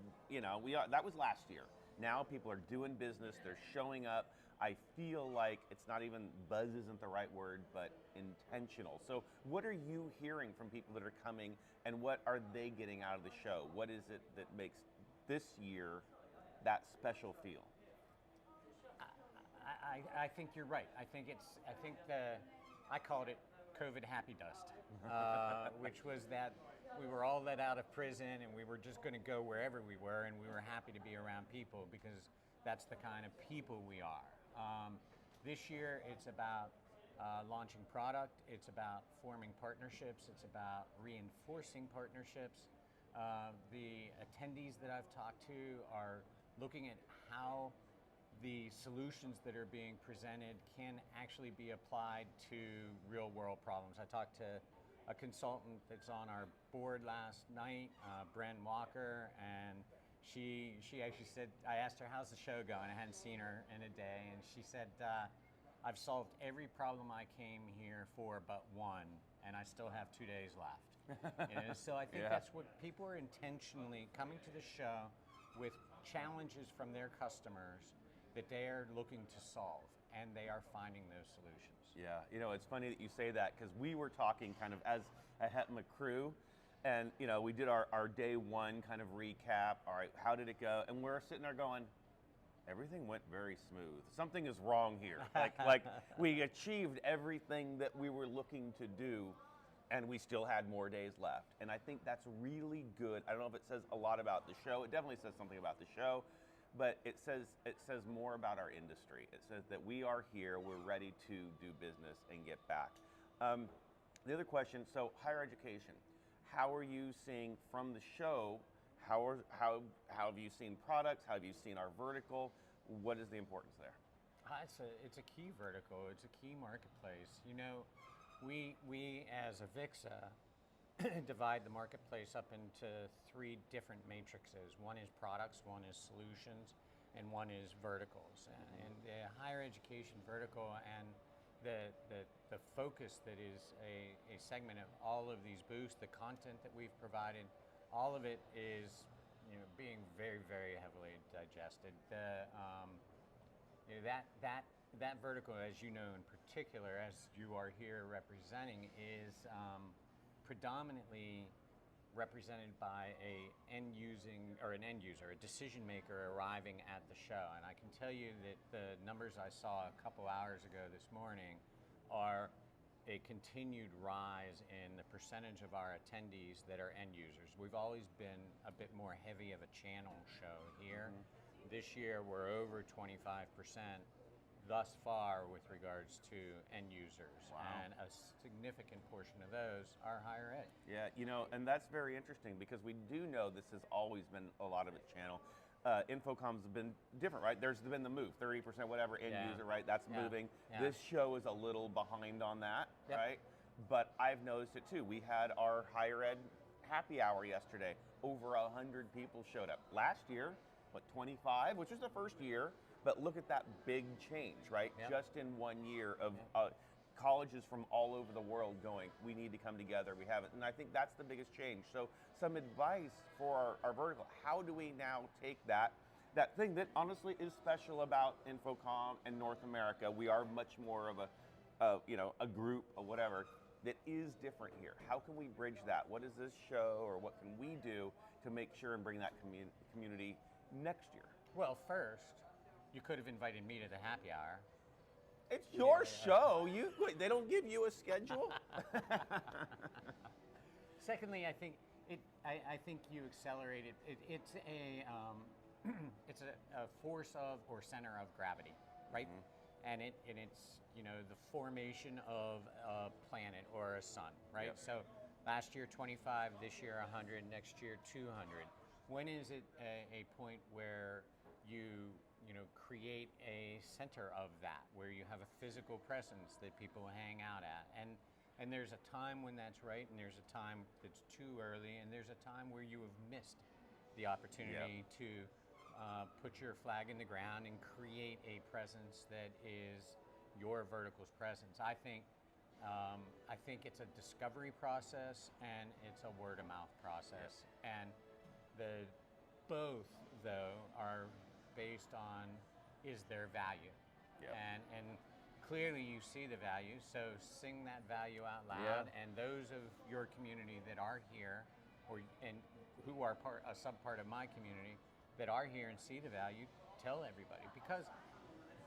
That was last year. Now people are doing business, they're showing up. I feel like it's not even, buzz isn't the right word, but intentional. So what are you hearing from people that are coming, and what are they getting out of the show? What is it that makes this year that special feel? I think you're right. I called it COVID happy dust, which was that we were all let out of prison and we were just going to go wherever we were, and we were happy to be around people because that's the kind of people we are. This year it's about launching product, it's about forming partnerships, it's about reinforcing partnerships. The attendees that I've talked to are looking at how the solutions that are being presented can actually be applied to real world problems. I talked to a consultant that's on our board last night, Bren Walker, and she actually said, I asked her, how's the show going? I hadn't seen her in a day, and she said, I've solved every problem I came here for but one, and I still have 2 days left. You know, so I think that's what people are intentionally coming to the show with challenges from their customers that they are looking to solve, and they are finding those solutions. Yeah, you know, it's funny that you say that, because we were talking kind of as a HETMA crew, and you know, we did our day one kind of recap. All right, how did it go? And we're sitting there going, everything went very smooth. Something is wrong here. like we achieved everything that we were looking to do, and we still had more days left. And I think that's really good. I don't know if it says a lot about the show. It definitely says something about the show, but it says more about our industry. It says that we are here, we're ready to do business and get back. The other question, so higher education, how are you seeing from the show, how have you seen products, how have you seen our vertical, what is the importance there? It's a key vertical, it's a key marketplace. You know, we as AVIXA divide the marketplace up into 3 different matrices. One is products, one is solutions, and one is verticals. And the higher education vertical and the focus that is a segment of all of these booths, the content that we've provided, all of it is, you know, being very, very heavily digested. You know, that vertical, as you know in particular, as you are here representing, is predominantly represented by an end user, a decision maker arriving at the show. And I can tell you that the numbers I saw a couple hours ago this morning are a continued rise in the percentage of our attendees that are end users. We've always been a bit more heavy of a channel show here. Mm-hmm. This year we're over 25% thus far with regards to end users. Wow. And a significant portion of those are higher ed. Yeah, you know, and that's very interesting, because we do know this has always been a lot of a channel. Infocom's been different, right? There's been the move, 30% whatever end user, right? That's moving. Yeah. This show is a little behind on that, right? But I've noticed it too. We had our higher ed happy hour yesterday. Over 100 people showed up. Last year, 25, which was the first year, but look at that big change, right? Just in 1 year of colleges from all over the world going, we need to come together, we haven't. And I think that's the biggest change. So some advice for our vertical, how do we now take that thing that honestly is special about Infocom and North America? We are much more of a group or whatever that is different here. How can we bridge that? What does this show, or what can we do to make sure and bring that community next year? Well, first, you could have invited me to the happy hour. It's your show. They don't give you a schedule. Secondly, I think you accelerated. It's a force of or center of gravity, right? Mm-hmm. And it's, you know, the formation of a planet or a sun, right? Yep. So last year 25, this year 100, next year 200. When is it a point where you create a center of that, where you have a physical presence that people hang out at? And there's a time when that's right, and there's a time that's too early, and there's a time where you have missed the opportunity to put your flag in the ground and create a presence that is your vertical's presence. I think it's a discovery process, and it's a word of mouth process. Yep. And both though are based on, is there value? Yep. And clearly you see the value, so sing that value out loud. Yeah. And those of your community that are here, and who are a sub part of my community that are here and see the value, tell everybody. Because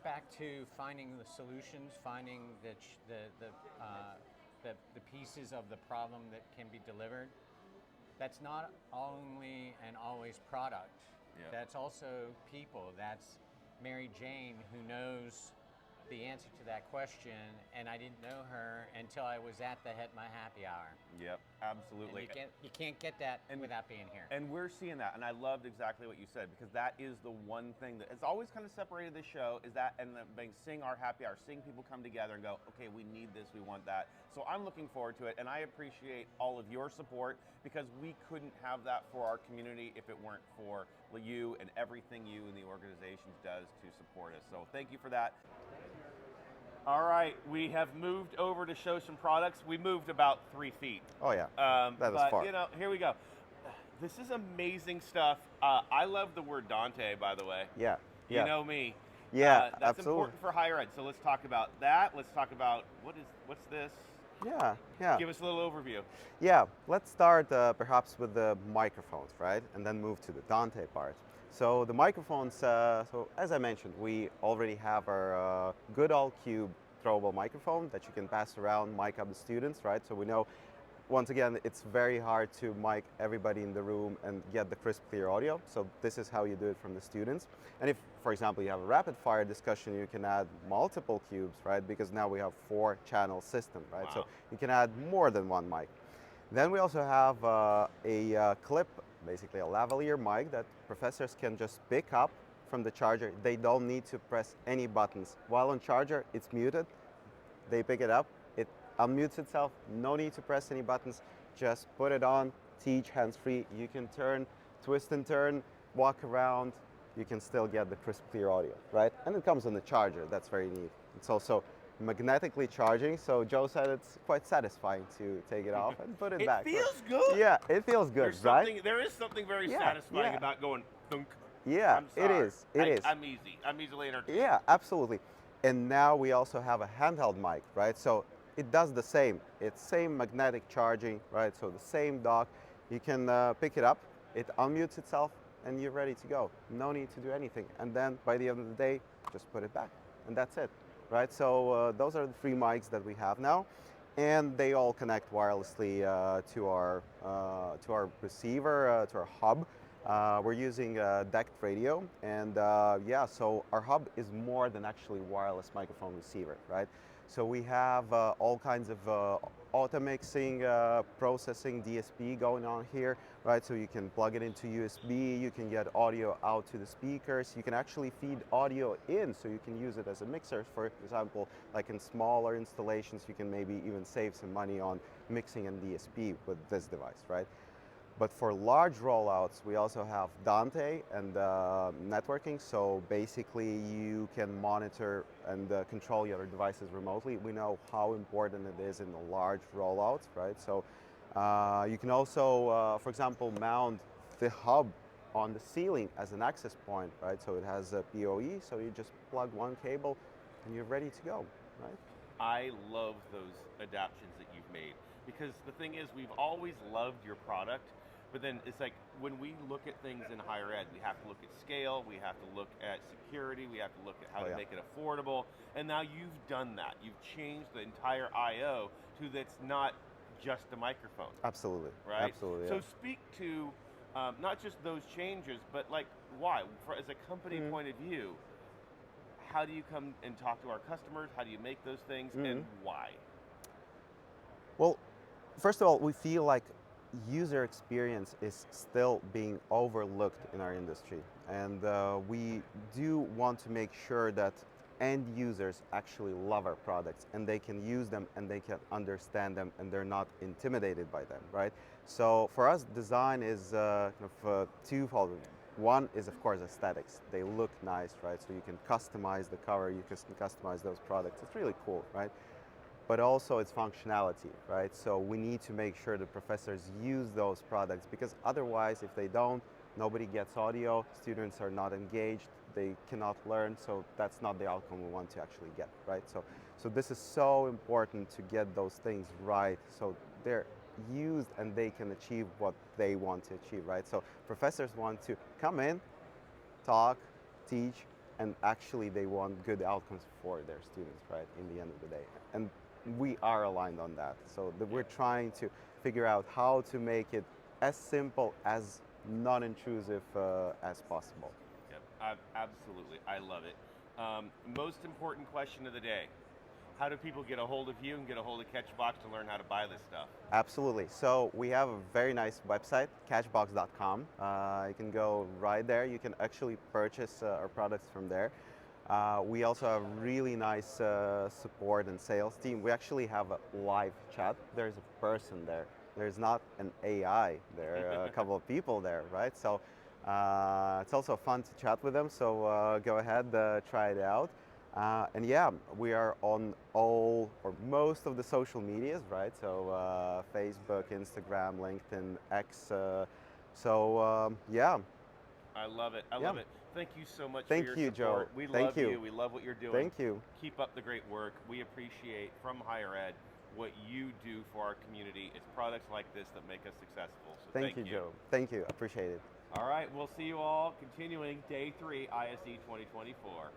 back to finding the solutions, finding the pieces of the problem that can be delivered. That's not only and always product. Yeah. That's also people. That's Mary Jane, who knows the answer to that question, and I didn't know her until I was at the HETMA happy hour. Yep. Absolutely. And you can't get that without being here. And we're seeing that, and I loved exactly what you said, because that is the one thing that has always kind of separated the show, is that, and then seeing our happy hour, seeing people come together and go, okay, we need this, we want that. So I'm looking forward to it, and I appreciate all of your support, because we couldn't have that for our community if it weren't for you and everything you and the organizations does to support us. So thank you for that. All right, we have moved over to show some products. We moved about 3 feet. Oh yeah, that is but, far. You know, here we go. This is amazing stuff. I love the word Dante, by the way. Yeah, You know me. Yeah, that's absolutely. important for higher ed. So let's talk about that. Let's talk about what's this? Yeah. Give us a little overview. Yeah, let's start perhaps with the microphones, right? And then move to the Dante part. So the microphones, so as I mentioned, we already have our good old cube throwable microphone that you can pass around, mic up the students, right? So we know, once again, it's very hard to mic everybody in the room and get the crisp, clear audio. So this is how you do it from the students. And if, for example, you have a rapid fire discussion, you can add multiple cubes, right? Because now we have 4-channel system, right? Wow. So you can add more than one mic. Then we also have a clip, basically a lavalier mic that professors can just pick up from the charger. They don't need to press any buttons. While on charger, it's muted. They pick it up, it unmutes itself, no need to press any buttons. Just put it on, teach hands-free. You can turn, twist and turn, walk around. You can still get the crisp, clear audio, right? And it comes on the charger, that's very neat. It's also magnetically charging, so Joe said it's quite satisfying to take it off and put it back. It feels good. Yeah, it feels good, right? There is something very Yeah, satisfying yeah. about going thunk. Yeah, I'm it sorry. is. It is. I'm easy. I'm easily entertained. Yeah, absolutely. And now we also have a handheld mic, right? So it does the same. It's same magnetic charging, right? So the same dock. You can pick it up, it unmutes itself, and you're ready to go. No need to do anything. And then by the end of the day, just put it back, and that's it, right? So those are the 3 mics that we have now, and they all connect wirelessly to our receiver, to our hub. We're using DECT radio, and yeah, so our hub is more than actually wireless microphone receiver, right? So we have all kinds of auto mixing, processing, DSP going on here, right? So you can plug it into USB, you can get audio out to the speakers, you can actually feed audio in, so you can use it as a mixer. For example, like in smaller installations, you can maybe even save some money on mixing and DSP with this device, right? But for large rollouts, we also have Dante and networking. So basically, you can monitor and control your devices remotely. We know how important it is in the large rollouts, right? So you can also, for example, mount the hub on the ceiling as an access point, right? So it has a PoE, so you just plug one cable and you're ready to go, right? I love those adaptions that you've made, because the thing is, we've always loved your product. But then it's like, when we look at things in higher ed, we have to look at scale, we have to look at security, we have to look at how to make it affordable. And now you've done that. You've changed the entire I/O to that's not just a microphone. Absolutely. Right? Absolutely. So speak to not just those changes, but like why? As a company point of view, how do you come and talk to our customers? How do you make those things, and why? Well, first of all, we feel like user experience is still being overlooked in our industry, and we do want to make sure that end users actually love our products and they can use them and they can understand them and they're not intimidated by them, right? So for us, design is twofold. One is, of course, aesthetics. They look nice, right? So you can customize the cover, you can customize those products. It's really cool, right? But also it's functionality, right? So we need to make sure that professors use those products, because otherwise, if they don't, nobody gets audio, students are not engaged, they cannot learn, so that's not the outcome we want to actually get, right? So this is so important to get those things right, so they're used and they can achieve what they want to achieve, right? So professors want to come in, talk, teach, and actually they want good outcomes for their students, right, in the end of the day. And we are aligned on that. So we're trying to figure out how to make it as simple, as non-intrusive as possible. Yep, absolutely. I love it. Most important question of the day. how do people get a hold of you and get a hold of Catchbox to learn how to buy this stuff? Absolutely. So we have a very nice website, catchbox.com. You can go right there. You can actually purchase our products from there. We also have really nice support and sales team. We actually have a live chat. There's a person there. There's not an AI. There are a couple of people there, right? So it's also fun to chat with them. So go ahead, try it out. And yeah, we are on all or most of the social medias, right? So Facebook, Instagram, LinkedIn, X. Yeah. I love it. I Yeah. love it. Thank you so much Thank for your you, support. Joe. We Thank love you. you. We love what you're doing. Thank you. Keep up the great work. We appreciate from higher ed what you do for our community. It's products like this that make us successful. So Thank you, Joe. Thank you. Appreciate it. All right, we'll see you all continuing day 3 ISE 2024.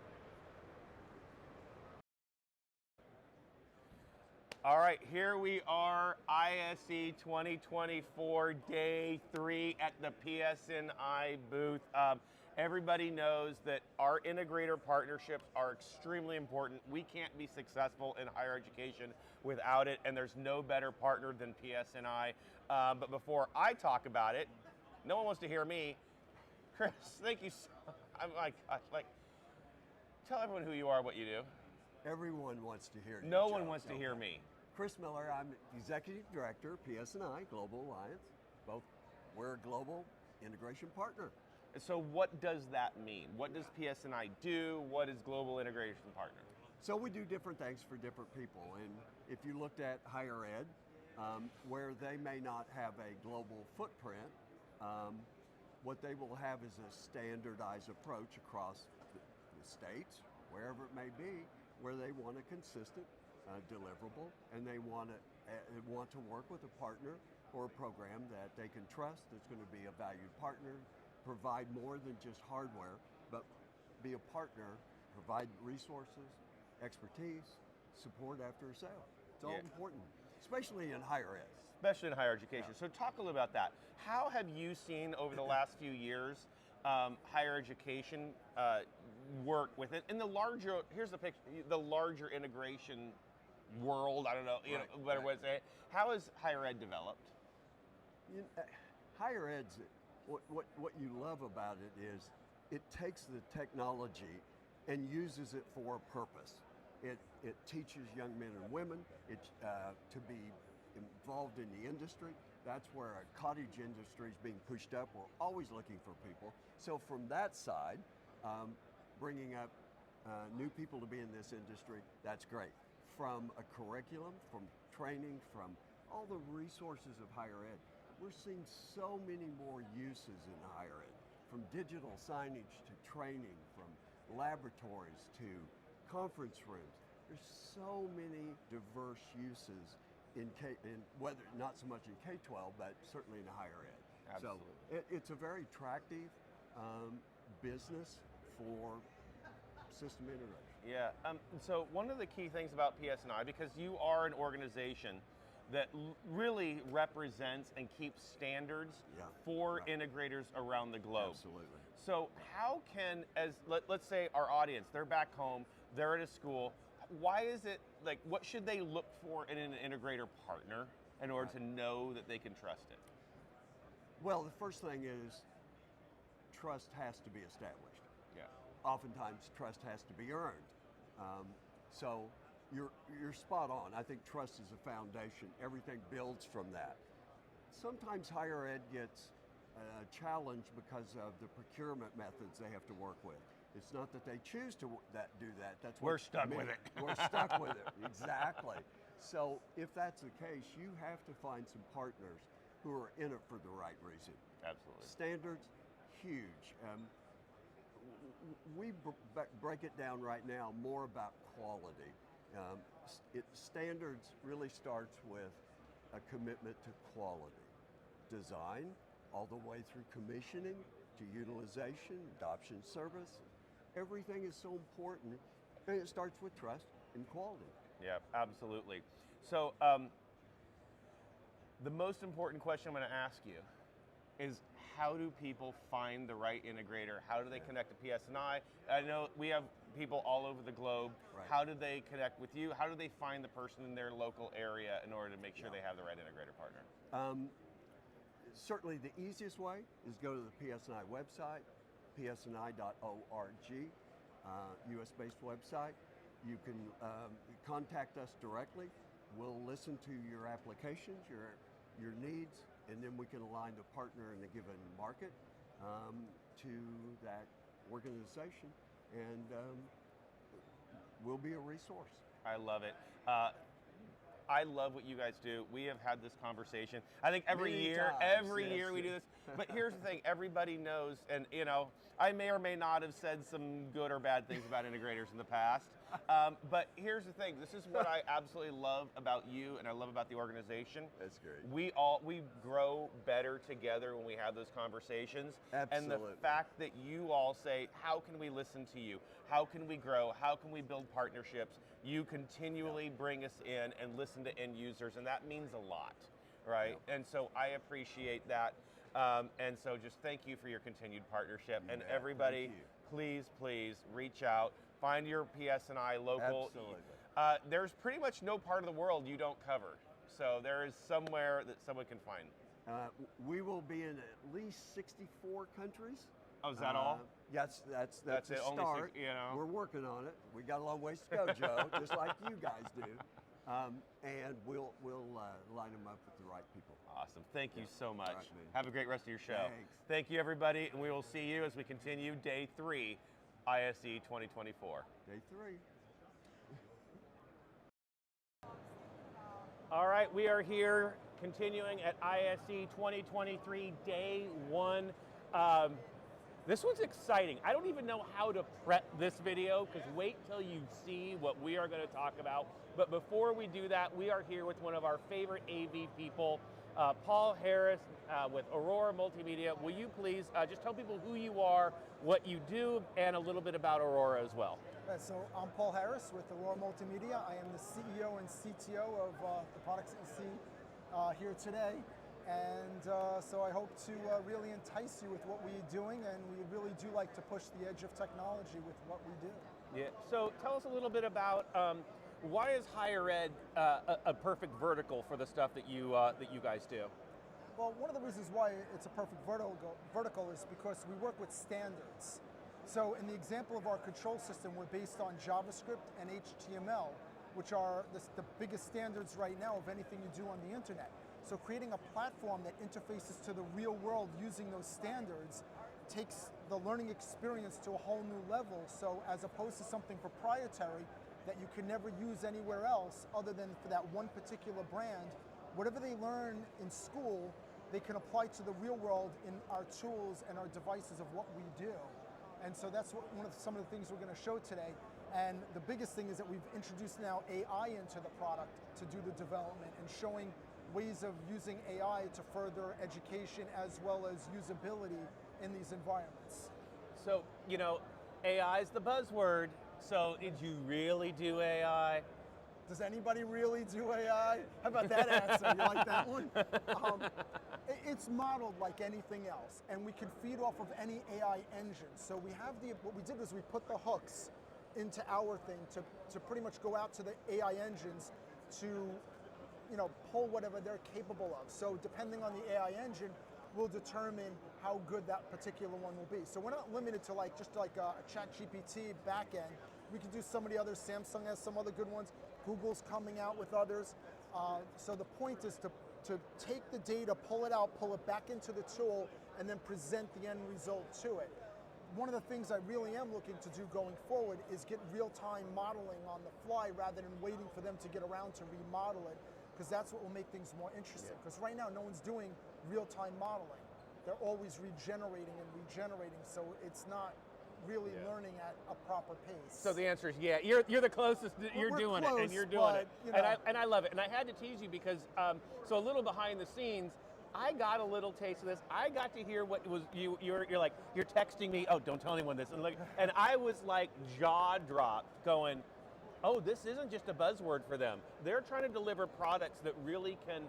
All right, here we are, ISE 2024, day 3 at the PSNI booth. Everybody knows that our integrator partnerships are extremely important. We can't be successful in higher education without it, and there's no better partner than PSNI. But before I talk about it, no one wants to hear me. Chris, thank you so much. I'm like, tell everyone who you are, what you do. Everyone wants to hear you. No Joe. one wants to hear me. Chris Miller, I'm Executive Director, PSNI Global Alliance. We're a global integration partner. So what does that mean? What does PSNI do? What is Global Integration Partner? So we do different things for different people. And if you looked at higher ed, where they may not have a global footprint, what they will have is a standardized approach across the states, wherever it may be, where they want a consistent deliverable, and they want to work with a partner or a program that they can trust, that's going to be a valued partner, provide more than just hardware, but be a partner, provide resources, expertise, support after a sale. It's all important, especially in higher ed. Especially in higher education. So talk a little about that. How have you seen over the last few years higher education work with it? In the larger, here's the picture, the larger integration world, I don't know, you know, a better way to say it. How has higher ed developed? Higher ed's, what you love about it is it takes the technology and uses it for a purpose. It teaches young men and women to be involved in the industry. That's where a cottage industry is being pushed up. We're always looking for people. So from that side, bringing up new people to be in this industry, that's great. From a curriculum, from training, from all the resources of higher ed, we're seeing so many more uses in higher ed, from digital signage to training, from laboratories to conference rooms. There's so many diverse uses in whether not so much in K-12, but certainly in higher ed. Absolutely. So it's a very attractive business for system integration. Yeah, so one of the key things about PSNI, because you are an organization that really represents and keeps standards for integrators around the globe. Absolutely. So how can, let's say our audience, they're back home, they're at a school, why is it, like, what should they look for in an integrator partner in order to know that they can trust it? Well, the first thing is trust has to be established. Yeah. Oftentimes trust has to be earned. So you're spot on. I think trust is a foundation. Everything builds from that. Sometimes higher ed gets challenged because of the procurement methods they have to work with. It's not that they choose to do that. That's We're stuck with it. We're stuck with it, exactly. So if that's the case, you have to find some partners who are in it for the right reason. Absolutely. Standards, huge. We break it down right now more about quality. Standards really starts with a commitment to quality. Design, all the way through commissioning, to utilization, adoption service. Everything is so important, and it starts with trust and quality. Yeah, absolutely. So the most important question I'm going to ask you is, how do people find the right integrator? How do they connect to PSNI? I know we have people all over the globe, Right. how do they connect with you? How do they find the person in their local area in order to make sure they have the right integrator partner? Certainly the easiest way is go to the PSNI website, psni.org, US-based website. You can contact us directly. We'll listen to your applications, your needs, and then we can align the partner in a given market to that organization, and we'll be a resource. I love it. I love what you guys do. We have had this conversation. I think every Many year, times, every yes. year we do this. But here's the thing, everybody knows, and you know, I may or may not have said some good or bad things about integrators in the past. But here's the thing, this is what I absolutely love about you and I love about the organization. That's great. We grow better together when we have those conversations. Absolutely. And the fact that you all say, how can we listen to you? How can we grow? How can we build partnerships? You continually bring us in and listen to end users, and that means a lot, right? And so I appreciate that. And so just thank you for your continued partnership. And Yeah, everybody, thank you. please, please reach out. Find your PSNI local. Absolutely. There's pretty much no part of the world you don't cover. So there is somewhere that someone can find. We will be in at least 64 countries. Oh, is that all? Yes, that's That's a it, only start. you know. We're working on it. We got a long ways to go, Joe, just like you guys do. And we'll line them up with the right people. Awesome. Thank you so much. All right, man. Have a great rest of your show. Thanks. Thank you, everybody, and we will see you as we continue day 3, ISE 2024. Day 3. All right, we are here continuing at ISE 2023, day 1. This one's exciting. I don't even know how to prep this video, because wait till you see what we are going to talk about. But before we do that, we are here with one of our favorite AV people, Paul Harris with Aurora Multimedia. Will you please just tell people who you are, what you do, and a little bit about Aurora as well? Right, so I'm Paul Harris with Aurora Multimedia. I am the CEO and CTO of the products that you see here today. And so I hope to really entice you with what we're doing, and we really do like to push the edge of technology with what we do. Yeah. So tell us a little bit about why is higher ed a perfect vertical for the stuff that you guys do? Well, one of the reasons why it's a perfect vertical is because we work with standards. So in the example of our control system, we're based on JavaScript and HTML, which are the biggest standards right now of anything you do on the internet. So creating a platform that interfaces to the real world using those standards takes the learning experience to a whole new level. So as opposed to something proprietary that you can never use anywhere else other than for that one particular brand, whatever they learn in school, they can apply to the real world in our tools and our devices of what we do. And so that's some of the things we're going to show today. And the biggest thing is that we've introduced now AI into the product to do the development and showing ways of using AI to further education as well as usability in these environments. So, you know, AI is the buzzword. So did you really do AI? Does anybody really do AI? How about that answer? You like that one? It's modeled like anything else, and we can feed off of any AI engine. So we have what we did was we put the hooks into our thing to pretty much go out to the AI engines to, you know, pull whatever they're capable of. So depending on the AI engine, will determine how good that particular one will be. So we're not limited to just like a ChatGPT backend. We can do some of the others. Samsung has some other good ones. Google's coming out with others. So the point is to take the data, pull it out, pull it back into the tool, and then present the end result to it. One of the things I really am looking to do going forward is get real-time modeling on the fly rather than waiting for them to get around to remodel it, because that's what will make things more interesting. Because right now, no one's doing real-time modeling. They're always regenerating and regenerating, so it's not really learning at a proper pace. So the answer is yeah. You're the closest. You're doing close, it, and you're doing it. you know. And I love it. And I had to tease you because so a little behind the scenes, I got a little taste of this. I got to hear what was you're like you're texting me. Oh, don't tell anyone this. And I was like jaw dropped, going, oh, this isn't just a buzzword for them. They're trying to deliver products that really can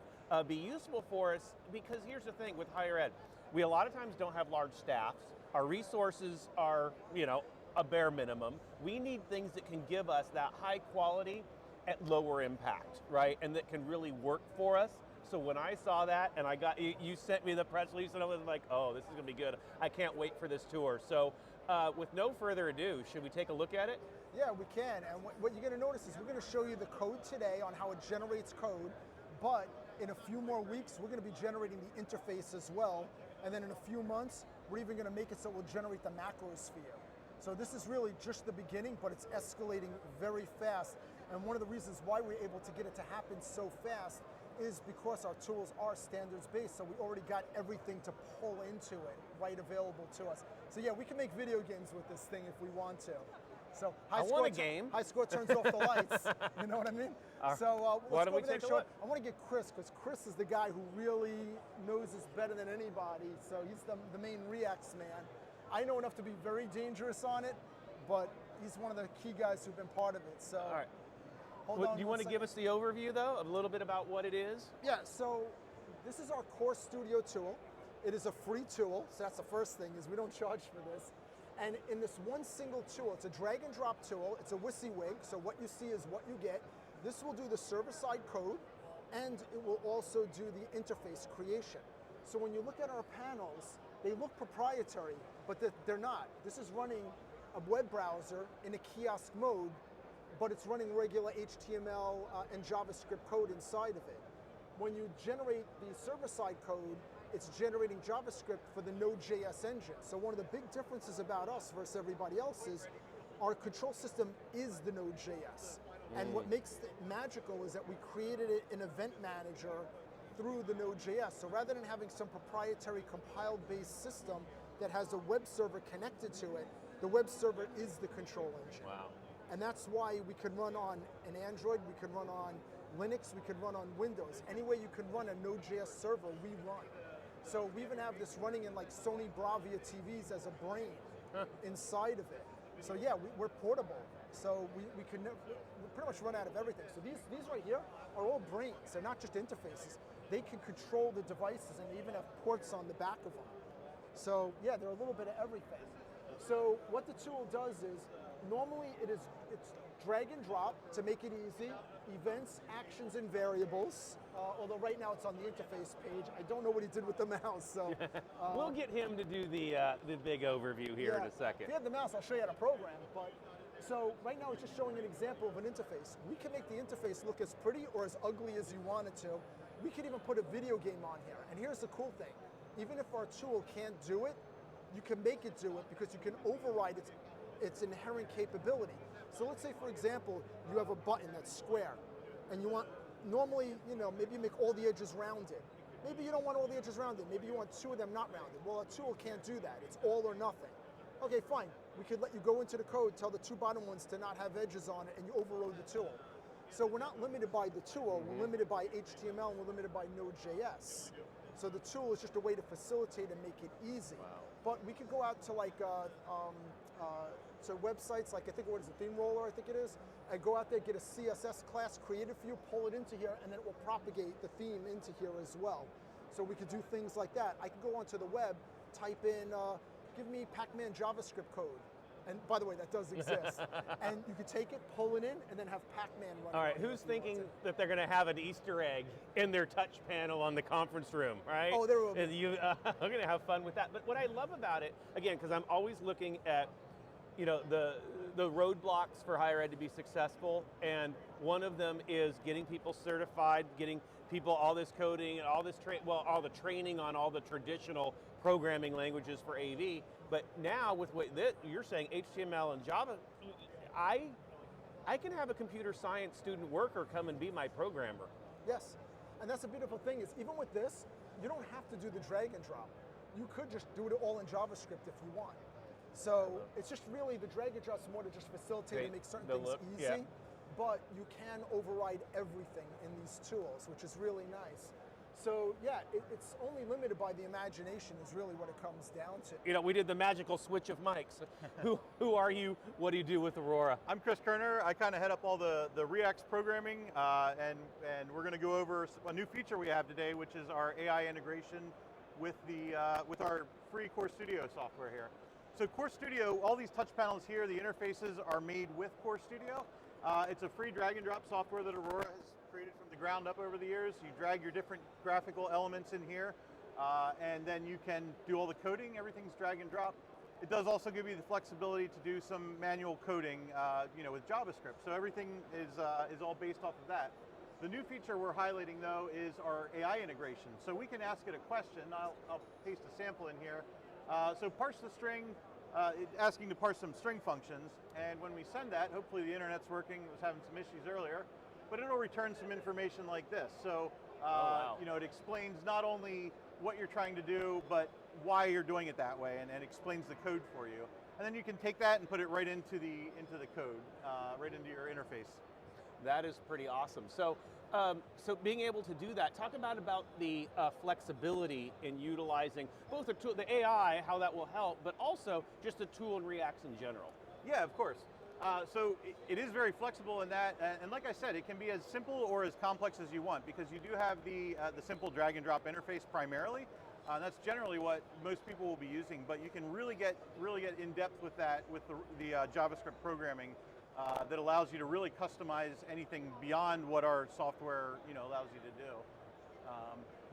be useful for us. Because here's the thing with higher ed, we a lot of times don't have large staffs. Our resources are, you know, a bare minimum. We need things that can give us that high quality at lower impact, right? And that can really work for us. So when I saw that and I got, you sent me the press release and I was like, oh, this is gonna be good. I can't wait for this tour. So with no further ado, should we take a look at it? Yeah, we can. And what you're going to notice is we're going to show you the code today on how it generates code, but in a few more weeks, we're going to be generating the interface as well. And then in a few months, we're even going to make it so it will generate the macros for you. So this is really just the beginning, but it's escalating very fast. And one of the reasons why we're able to get it to happen so fast is because our tools are standards-based, so we already got everything to pull into it right available to us. So yeah, we can make video games with this thing if we want to. So I want a game. High score turns off the lights. You know what I mean? So why don't we take a look? I want to get Chris, because Chris is the guy who really knows this better than anybody. So he's the main Reacts man. I know enough to be very dangerous on it, but he's one of the key guys who've been part of it. So, all right. Hold on. Do you want to give us the overview though, a little bit about what it is? Yeah. So this is our core studio tool. It is a free tool, so that's the first thing, is we don't charge for this. And in this one single tool, it's a drag and drop tool, it's a WYSIWYG, so what you see is what you get. This will do the server-side code, and it will also do the interface creation. So when you look at our panels, they look proprietary, but they're not. This is running a web browser in a kiosk mode, but it's running regular HTML and JavaScript code inside of it. When you generate the server-side code, it's generating JavaScript for the Node.js engine. So one of the big differences about us versus everybody else is our control system is the Node.js. And what makes it magical is that we created it in Event Manager through the Node.js. So rather than having some proprietary compiled-based system that has a web server connected to it, the web server is the control engine. Wow. And that's why we can run on an Android, we can run on Linux, we can run on Windows. Any way you can run a Node.js server, we run. So we even have this running in like Sony Bravia TVs as a brain inside of it. So yeah, we're portable. So we pretty much run out of everything. So these right here are all brains. They're not just interfaces. They can control the devices, and they even have ports on the back of them. So yeah, they're a little bit of everything. So what the tool does is, normally it's drag and drop to make it easy, events, actions, and variables. Although right now it's on the interface page. I don't know what he did with the mouse, so. We'll get him to do the big overview here in a second. If you have the mouse, I'll show you how to program, but. So right now it's just showing an example of an interface. We can make the interface look as pretty or as ugly as you want it to. We could even put a video game on here. And here's the cool thing. Even if our tool can't do it, you can make it do it because you can override its inherent capability. So let's say, for example, you have a button that's square, and you want, normally, maybe you make all the edges rounded. Maybe you don't want all the edges rounded. Maybe you want two of them not rounded. Well, a tool can't do that. It's all or nothing. Okay, fine. We could let you go into the code, tell the two bottom ones to not have edges on it, and you overrode the tool. So we're not limited by the tool, we're limited by HTML, and we're limited by Node.js. So the tool is just a way to facilitate and make it easy. Wow. But we could go out to like, to websites like, I think, what is it, Theme Roller, I think it is, and go out there, get a CSS class created for you, pull it into here, and then it will propagate the theme into here as well. So we could do things like that. I could go onto the web, type in, give me Pac-Man JavaScript code. And by the way, that does exist. And you could take it, pull it in, and then have Pac-Man run. All right, who's thinking that they're going to have an Easter egg in their touch panel on the conference room, right? Oh, there will be. And you are going to have fun with that. But what I love about it, again, because I'm always looking at, the roadblocks for higher ed to be successful, and one of them is getting people certified, getting people all this coding and all this all the training on all the traditional programming languages for AV. But now with what you're saying, HTML and Java, I can have a computer science student worker come and be my programmer. Yes, and that's the beautiful thing is even with this, you don't have to do the drag and drop. You could just do it all in JavaScript if you want. So it's just really the drag and drop's more to just facilitate and make certain things easy, but you can override everything in these tools, which is really nice. So yeah, it's only limited by the imagination is really what it comes down to. We did the magical switch of mics. Who are you? What do you do with Aurora? I'm Chris Kerner. I kind of head up all the Reacts programming, and we're going to go over a new feature we have today, which is our AI integration with our free Core Studio software here. So Core Studio, all these touch panels here, the interfaces are made with Core Studio. It's a free drag and drop software that Aurora has created from the ground up over the years. You drag your different graphical elements in here, and then you can do all the coding. Everything's drag and drop. It does also give you the flexibility to do some manual coding, with JavaScript. So everything is all based off of that. The new feature we're highlighting though is our AI integration. So we can ask it a question. I'll paste a sample in here. So parse the string, asking to parse some string functions, and when we send that, hopefully the internet's working. It was having some issues earlier, but it'll return some information like this. So it explains not only what you're trying to do, but why you're doing it that way, and explains the code for you. And then you can take that and put it right into the code, right into your interface. That is pretty awesome. So, so being able to do that, talk about the flexibility in utilizing both the tool, the AI, how that will help, but also just the tool and Reacts in general. Yeah, of course. So it is very flexible in that, and like I said, it can be as simple or as complex as you want, because you do have the simple drag and drop interface primarily. That's generally what most people will be using, but you can really get in depth with that, with the JavaScript programming that allows you to really customize anything beyond what our software allows you to do.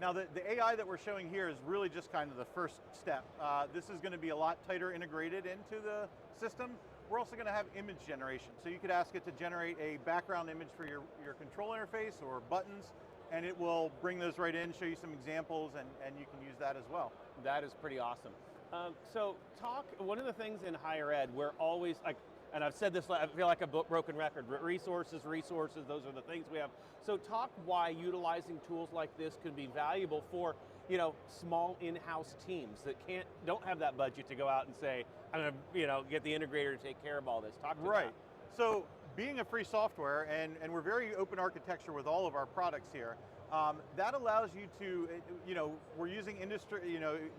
Now the AI that we're showing here is really just kind of the first step. This is going to be a lot tighter integrated into the system. We're also going to have image generation. So you could ask it to generate a background image for your control interface or buttons, and it will bring those right in, show you some examples, and you can use that as well. That is pretty awesome. So one of the things in higher ed, we're always, and I've said this, I feel like a broken record, resources, those are the things we have. So talk why utilizing tools like this could be valuable for small in-house teams that don't have that budget to go out and say, I'm going to get the integrator to take care of all this. Talk to Right. So being a free software, and we're very open architecture with all of our products here, that allows you to, we're using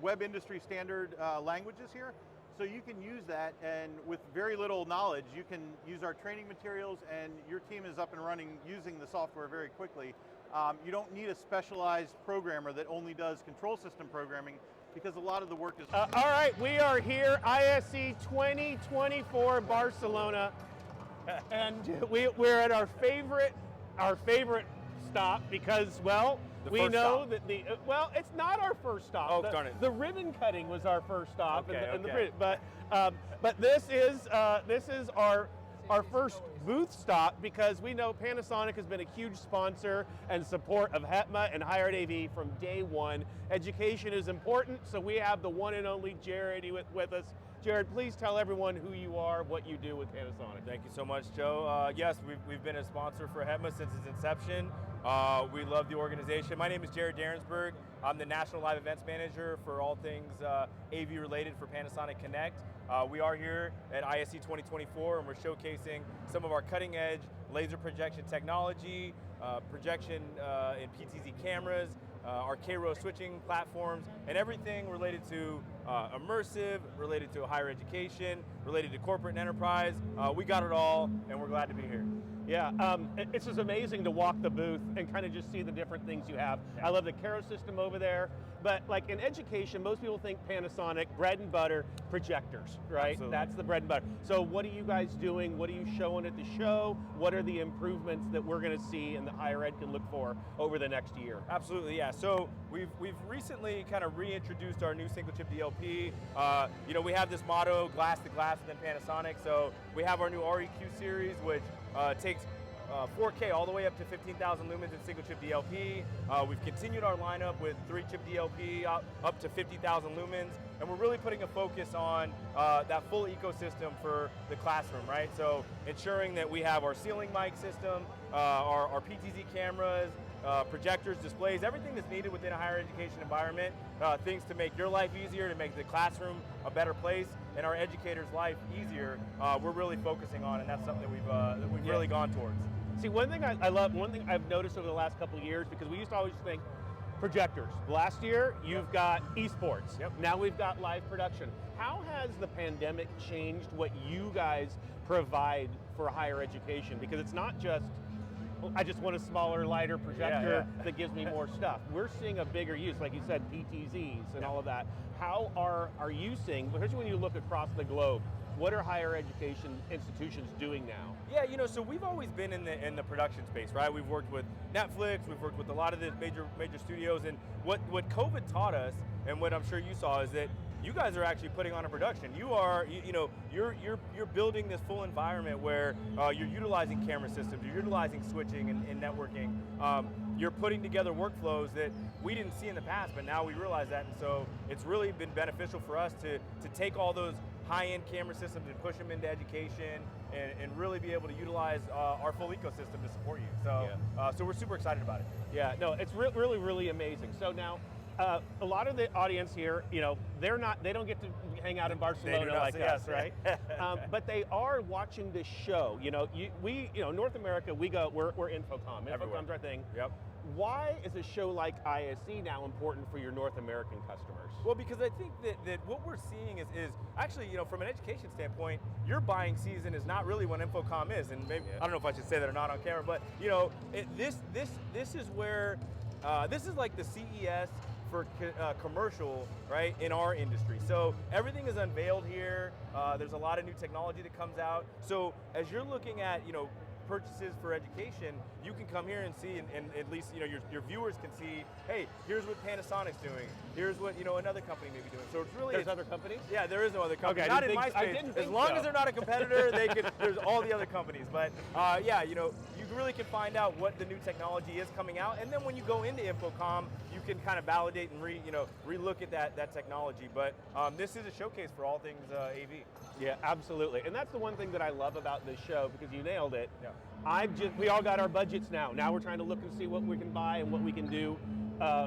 web industry standard languages here. So you can use that, and with very little knowledge, you can use our training materials, and your team is up and running using the software very quickly. You don't need a specialized programmer that only does control system programming, because a lot of the work is... all right, we are here, ISE 2024 Barcelona, and we're at our favorite stop because, well, we know that it's not our first stop. Oh, darn it. The ribbon cutting was our first stop, Okay, but this is our first booth stop, because we know Panasonic has been a huge sponsor and support of HETMA and Higher Ed AV from day one. Education is important, so we have the one and only Jared with us. Jared, please tell everyone who you are, what you do with Panasonic. Thank you so much, Joe. Yes, we've been a sponsor for HETMA since its inception. We love the organization. My name is Jared Darensberg. I'm the National Live Events Manager for all things AV related for Panasonic Connect. We are here at ISE 2024, and we're showcasing some of our cutting edge laser projection technology, projection in PTZ cameras, our K-row switching platforms, and everything related to immersive, related to higher education, related to corporate and enterprise. We got it all, and we're glad to be here. Yeah, it's just amazing to walk the booth and kind of just see the different things you have. Yeah. I love the K-row system over there, but like in education, most people think Panasonic, bread and butter, projectors, right? Absolutely. That's the bread and butter. So what are you guys doing? What are you showing at the show? What are the improvements that we're going to see and that higher ed can look for over the next year? Absolutely, yeah. So we've recently kind of reintroduced our new single chip DLP. We have this motto, glass to glass within Panasonic. So we have our new REQ series, which takes 4K all the way up to 15,000 lumens in single chip DLP. We've continued our lineup with 3-chip DLP up to 50,000 lumens, and we're really putting a focus on that full ecosystem for the classroom, right? So ensuring that we have our ceiling mic system, our PTZ cameras, projectors, displays, everything that's needed within a higher education environment, things to make your life easier, to make the classroom a better place, and our educators' life easier, we're really focusing on, and that's something that we've really gone towards. See, one thing I love, one thing I've noticed over the last couple of years, because we used to always think projectors. Last year, you've got esports. Yep. Now we've got live production. How has the pandemic changed what you guys provide for higher education? Because it's not just I just want a smaller, lighter projector that gives me more stuff. We're seeing a bigger use, like you said, PTZs and all of that. How are you seeing, especially when you look across the globe, what are higher education institutions doing now? Yeah, you know, so we've always been in the production space, right? We've worked with Netflix, we've worked with a lot of the major studios, and what COVID taught us, and what I'm sure you saw, is that you guys are actually putting on a production. You're building this full environment where you're utilizing camera systems, you're utilizing switching and networking. You're putting together workflows that we didn't see in the past, but now we realize that, and so it's really been beneficial for us to take all those high-end camera systems and push them into education and really be able to utilize our full ecosystem to support you. So, so we're super excited about it. Yeah, no, it's really, really amazing. So now, a lot of the audience here, you know, they don't get to hang out in Barcelona like us, right? But they are watching this show. You know, North America, we're Infocom. Infocom's our thing. Yep. Why is a show like ISE now important for your North American customers? Well, because I think that what we're seeing is actually, you know, from an education standpoint, your buying season is not really when Infocom is, and maybe, I don't know if I should say that or not on camera, but you know, this is where, this is like the CES for commercial, right, in our industry. So everything is unveiled here. There's a lot of new technology that comes out. So as you're looking at, you know, purchases for education, you can come here and see, and at least, you know, your viewers can see, hey, here's what Panasonic's doing. Here's what, you know, another company may be doing. So it's really— There's other companies? Yeah, there is no other company. Okay, not in my space. As long as they're not a competitor, there's all the other companies. But yeah, you know, you really can find out what the new technology is coming out, and then when you go into Infocom, you can kind of validate and re-look at that technology. But this is a showcase for all things AV. Yeah, absolutely. And that's the one thing that I love about this show, because you nailed it. Yeah. We all got our budgets now. Now we're trying to look and see what we can buy and what we can do,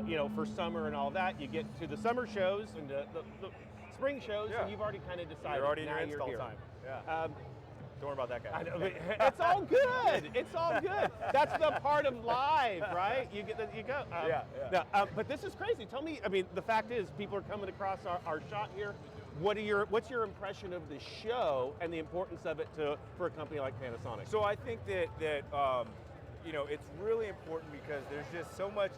you know, for summer and all that. You get to the summer shows and the spring shows, and you've already kind of decided. You're already in now your install here. time. Yeah. Don't worry about that guy. I know, it's all good. It's all good. That's the part of live, right? You go. But this is crazy. Tell me. I mean, the fact is, people are coming across our shot here. What's your impression of the show and the importance of it for a company like Panasonic? So I think that you know, it's really important because there's just so much.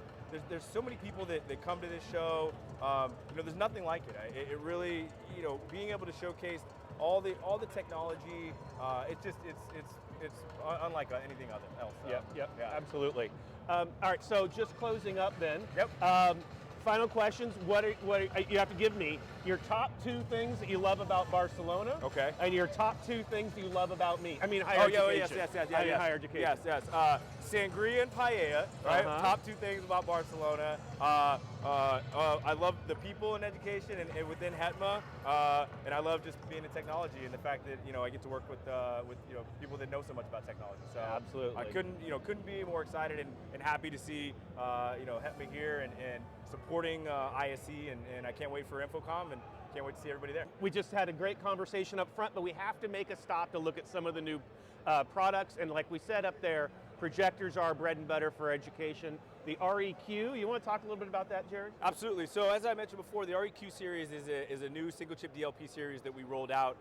There's so many people that come to this show. You know, there's nothing like it. It really, you know, being able to showcase all the technology. It's unlike anything else. Yep, absolutely. All right, so just closing up then. Yep. Final questions. What you have to give me your top 2 things that you love about Barcelona. Okay. And your top 2 things that you love about me. I mean, higher education. Yes. Higher education. Yes. Sangria and paella, right? Top 2 things about Barcelona. I love the people in education and within HETMA, and I love just being in technology and the fact that, you know, I get to work with you know, people that know so much about technology. So absolutely. I couldn't be more excited and happy to see you know, HETMA here and supporting ISE, and I can't wait for Infocom and can't wait to see everybody there. We just had a great conversation up front, but we have to make a stop to look at some of the new products. And like we said up there, projectors are bread and butter for education. The REQ, you want to talk a little bit about that, Jared? Absolutely. So as I mentioned before, the REQ series is a new single chip DLP series that we rolled out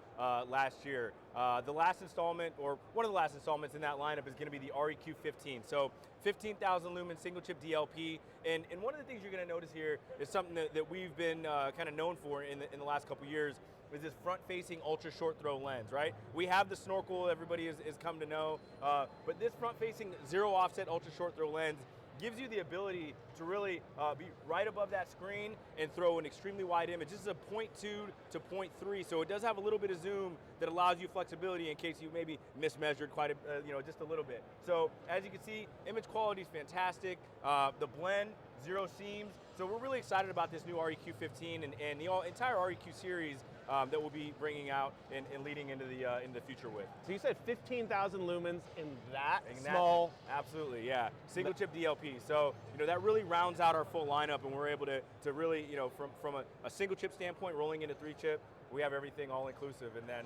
last year. The last installment, or one of the last installments in that lineup, is going to be the REQ 15. So 15,000 lumen single chip DLP. And one of the things you're going to notice here is something that we've been kind of known for in the last couple years, is this front-facing ultra short throw lens, right? We have the snorkel, everybody has come to know, but this front-facing zero offset ultra short throw lens gives you the ability to really be right above that screen and throw an extremely wide image. This is a 0.2 to 0.3, so it does have a little bit of zoom that allows you flexibility in case you maybe mismeasured quite you know, just a little bit. So as you can see, image quality is fantastic. The blend, 0 seams. So we're really excited about this new REQ 15 and the entire REQ series that we'll be bringing out and leading into the future with. So you said 15,000 lumens in that small? Absolutely, yeah. Single chip DLP. So, you know, that really rounds out our full lineup, and we're able to really, you know, from a single chip standpoint, rolling into 3 chip, we have everything all inclusive. And then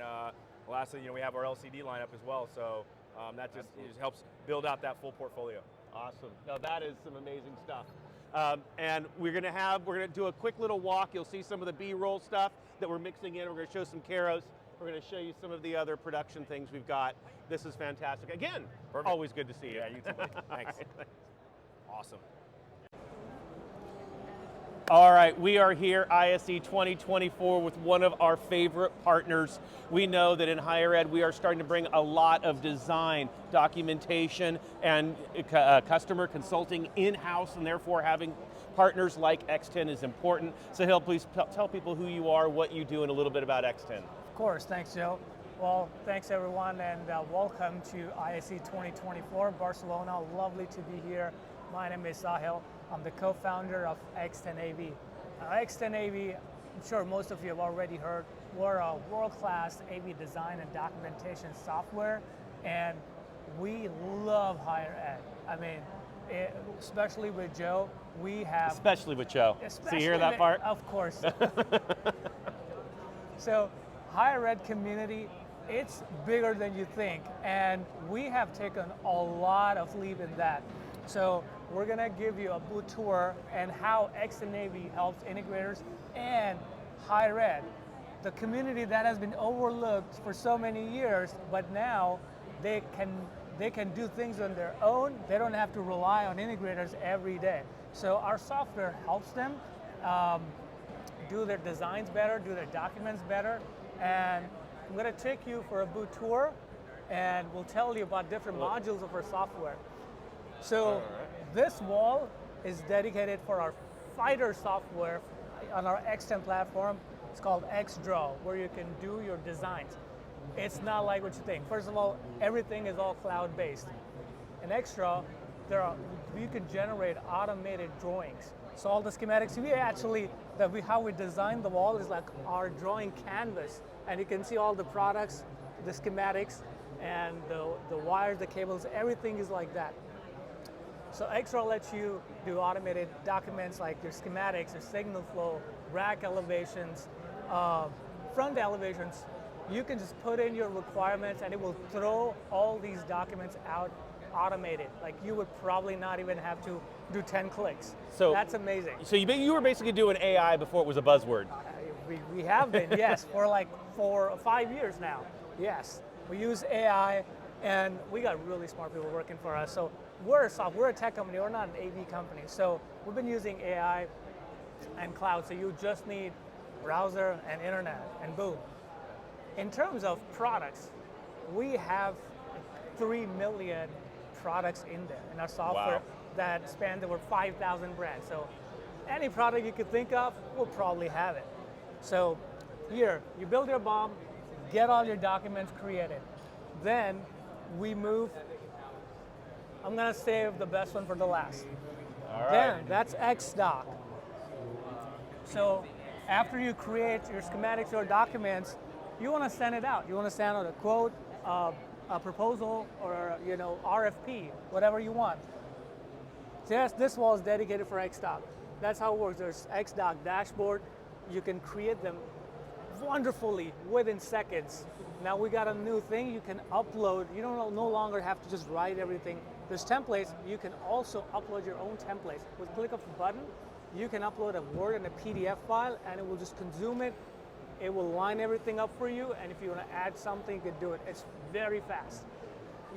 lastly, you know, we have our LCD lineup as well. So that just helps build out that full portfolio. Awesome. Now that is some amazing stuff. And we're gonna do a quick little walk. You'll see some of the B-roll stuff that we're mixing in. We're gonna show some Keros. We're going to show you some of the other production things we've got. This is fantastic. Again, always good to see you. Yeah, you too. Buddy. Thanks. Awesome. All right, we are here, ISE 2024, with one of our favorite partners. We know that in higher ed, we are starting to bring a lot of design, documentation, and customer consulting in-house, and therefore having partners like XTEN is important. So Hill, please tell people who you are, what you do, and a little bit about XTEN. Of course, thanks, Joe. Well, thanks everyone, and welcome to ISE 2024, Barcelona. Lovely to be here. My name is Sahil. I'm the co-founder of XTEN-AV. XTEN-AV, I'm sure most of you have already heard, we're a world-class AV design and documentation software, and we love higher ed. I mean, especially with Joe, we have... Especially with Joe. So you hear that part? Of course. So, higher ed community, it's bigger than you think, and we have taken a lot of leap in that. So we're going to give you a booth tour and how XTEN-AV helps integrators and higher ed, the community that has been overlooked for so many years, but now they can do things on their own. They don't have to rely on integrators every day. So our software helps them do their designs better, do their documents better, and I'm going to take you for a booth tour, and we'll tell you about different modules of our software. So this wall is dedicated for our fighter software on our XTEN platform. It's called XDraw, where you can do your designs. It's not like what you think. First of all, everything is all cloud-based. In XDraw, you can generate automated drawings. So all the schematics, how we designed the wall is like our drawing canvas, and you can see all the products, the schematics, and the wires, the cables, everything is like that. So XDraw lets you do automated documents like your schematics, your signal flow, rack elevations, front elevations. You can just put in your requirements and it will throw all these documents out automated. Like you would probably not even have to do 10 clicks. So that's amazing. So you were basically doing AI before it was a buzzword. We have been, yes, for like 4 or 5 years now. Yes, we use AI and we got really smart people working for us. So we're a tech company, we're not an AV company. So we've been using AI and cloud. So you just need browser and internet and boom. In terms of products, we have 3 million products in there in our software that span over 5,000 brands. So any product you could think of, we'll probably have it. So here, you build your BOM, get all your documents created. Then we move, I'm gonna save the best one for the last. All right. Then that's XDoc. So after you create your schematics or documents, you want to send it out. You want to send out a quote, a proposal, or RFP, whatever you want. This wall is dedicated for XDoc. That's how it works. There's XDoc dashboard. You can create them wonderfully within seconds. Now we got a new thing. You can upload. You don't no longer have to just write everything. There's templates. You can also upload your own templates. With click of a button, you can upload a Word and a PDF file, and it will just consume it. It will line everything up for you, and if you want to add something, you can do it. It's very fast.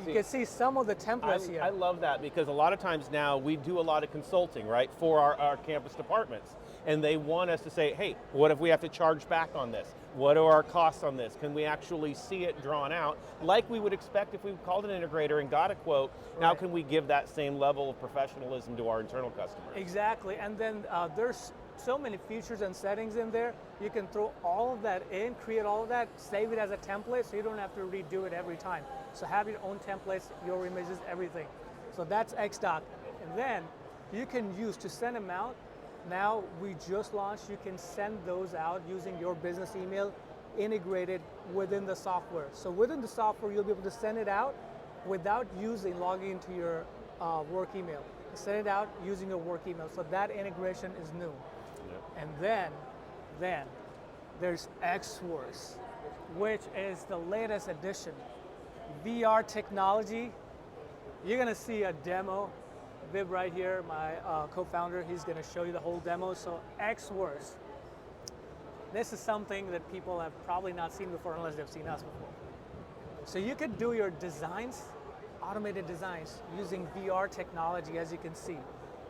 You can see some of the templates here. I love that because a lot of times now we do a lot of consulting, right, for our campus departments. And they want us to say, hey, what if we have to charge back on this? What are our costs on this? Can we actually see it drawn out like we would expect if we called an integrator and got a quote? Right. Now can we give that same level of professionalism to our internal customers? Exactly, and then there's so many features and settings in there. You can throw all of that in, create all of that, save it as a template so you don't have to redo it every time. So have your own templates, your images, everything. So that's XDoc. And then you can use to send them out. Now we just launched, you can send those out using your business email integrated within the software. So within the software, you'll be able to send it out without logging into your work email. Send it out using your work email. So that integration is new. Yep. And then there's XWorks, which is the latest addition. VR technology. You're gonna see a demo. Vib right here, my co-founder, he's going to show you the whole demo. So XWorks. This is something that people have probably not seen before unless they've seen us before. So you could do your designs, automated designs, using VR technology, as you can see.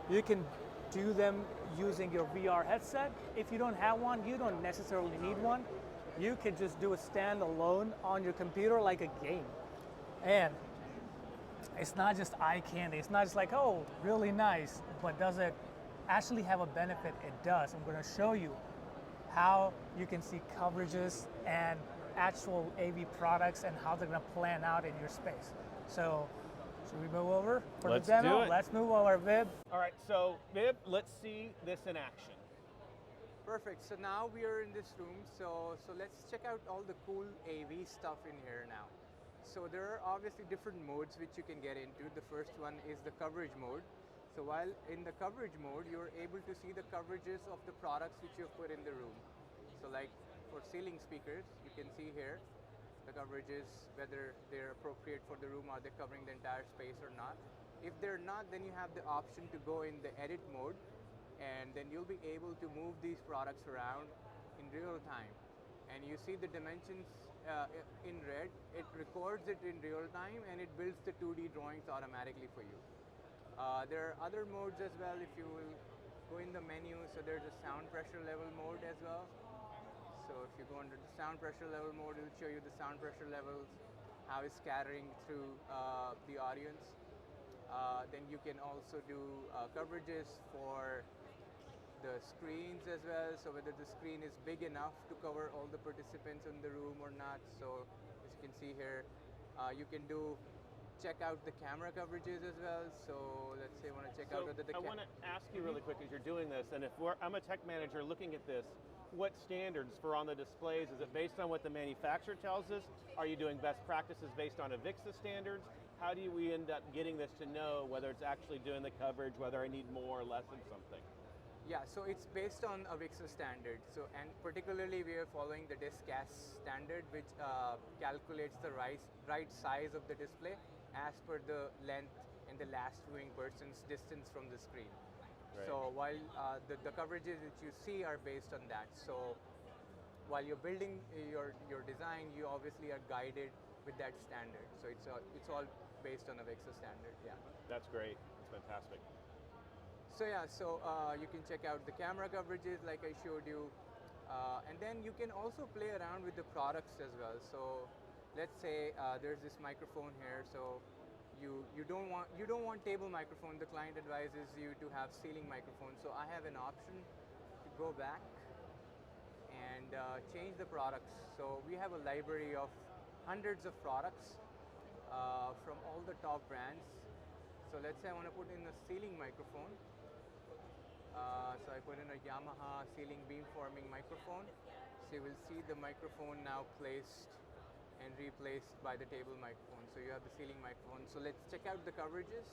You can do them using your VR headset. If you don't have one, you don't necessarily need one. You could just do a standalone on your computer like a game. And it's not just eye candy. It's not just like, oh, really nice, but does it actually have a benefit? It does. I'm going to show you how you can see coverages and actual AV products and how they're going to plan out in your space. So, should we move over for Let's the demo? do it. Let's move over, Vib. All right, so Vib, let's see this in action. Perfect. So now we are in this room. So let's check out all the cool AV stuff in here now. So there are obviously different modes which you can get into. The first one is the coverage mode. So while in the coverage mode, you're able to see the coverages of the products which you've put in the room. So like for ceiling speakers, you can see here the coverages, whether they're appropriate for the room, are they covering the entire space or not. If they're not, then you have the option to go in the edit mode, and then you'll be able to move these products around in real time. And you see the dimensions in red, it records it in real time and it builds the 2D drawings automatically for you. There are other modes as well if you will go in the menu. So there's a sound pressure level mode as well. So if you go under the sound pressure level mode, it will show you the sound pressure levels, how it's scattering through the audience. Then you can also do coverages for the screens as well, so whether the screen is big enough to cover all the participants in the room or not. So as you can see here, you can check out the camera coverages as well. So let's say I want to check out whether the I want to ask you really quick as you're doing this, and if I'm a tech manager looking at this, what standards for on the displays? Is it based on what the manufacturer tells us? Are you doing best practices based on AVIXA standards? How do we end up getting this to know whether it's actually doing the coverage, whether I need more or less of something? Yeah, so it's based on AVIXA standard. So, and particularly we are following the DISCAS standard, which calculates the right size of the display as per the length and the last viewing person's distance from the screen. Right. So while the coverages that you see are based on that. So while you're building your design, you obviously are guided with that standard. So it's all based on AVIXA standard. Yeah. That's great. That's fantastic. So yeah, you can check out the camera coverages like I showed you, and then you can also play around with the products as well. So let's say there's this microphone here. So you don't want table microphone. The client advises you to have ceiling microphone. So I have an option to go back and change the products. So we have a library of hundreds of products from all the top brands. So let's say I want to put in a ceiling microphone. So I put in a Yamaha ceiling beamforming microphone. So you will see the microphone now placed and replaced by the table microphone. So you have the ceiling microphone. So let's check out the coverages.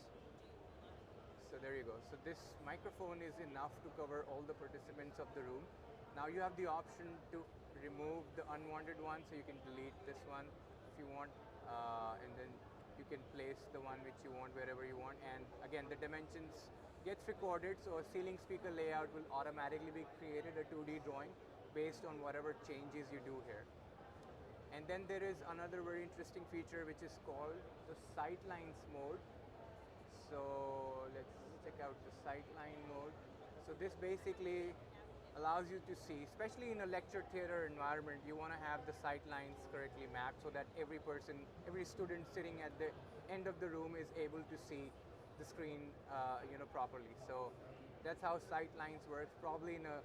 So there you go. So this microphone is enough to cover all the participants of the room. Now you have the option to remove the unwanted one. So you can delete this one if you want, and then you can place the one which you want wherever you want. And again, the dimensions gets recorded, so a ceiling speaker layout will automatically be created, a 2D drawing based on whatever changes you do here. And then there is another very interesting feature which is called the sightlines mode. So let's check out the sightline mode. So this basically allows you to see, especially in a lecture theater environment, you want to have the sightlines correctly mapped so that every student sitting at the end of the room is able to see the screen properly. So that's how sightlines works. Probably in a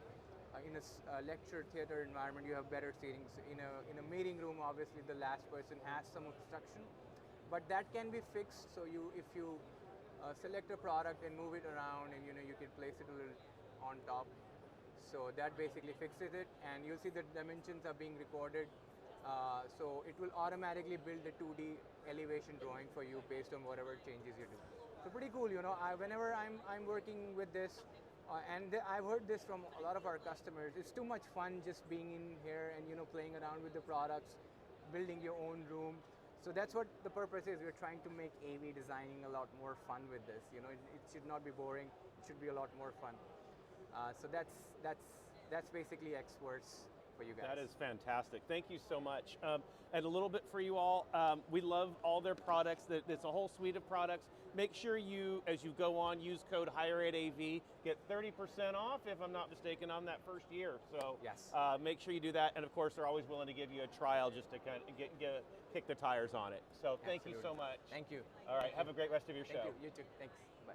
lecture theater environment, you have better seating. So in a meeting room, obviously the last person has some obstruction, but that can be fixed. So if you select a product and move it around, and you can place it a little on top. So that basically fixes it, and you'll see the dimensions are being recorded. So it will automatically build a 2D elevation drawing for you based on whatever changes you do. So pretty cool, whenever I'm working with this, and I've heard this from a lot of our customers, it's too much fun just being in here and playing around with the products, building your own room. So that's what the purpose is. We're trying to make AV designing a lot more fun with this. It should not be boring. It should be a lot more fun. So that's basically Xverse for you guys. That is fantastic. Thank you so much. And a little bit for you all, we love all their products. It's a whole suite of products. Make sure you, as you go on, use code HigherEdAV, get 30% off, if I'm not mistaken, on that first year. So yes. Make sure you do that. And of course, they're always willing to give you a trial just to kind of kick the tires on it. So thank you so much. Thank you. All right, Thank have you. a great rest of your show. Thank you. You too. Thanks. Bye.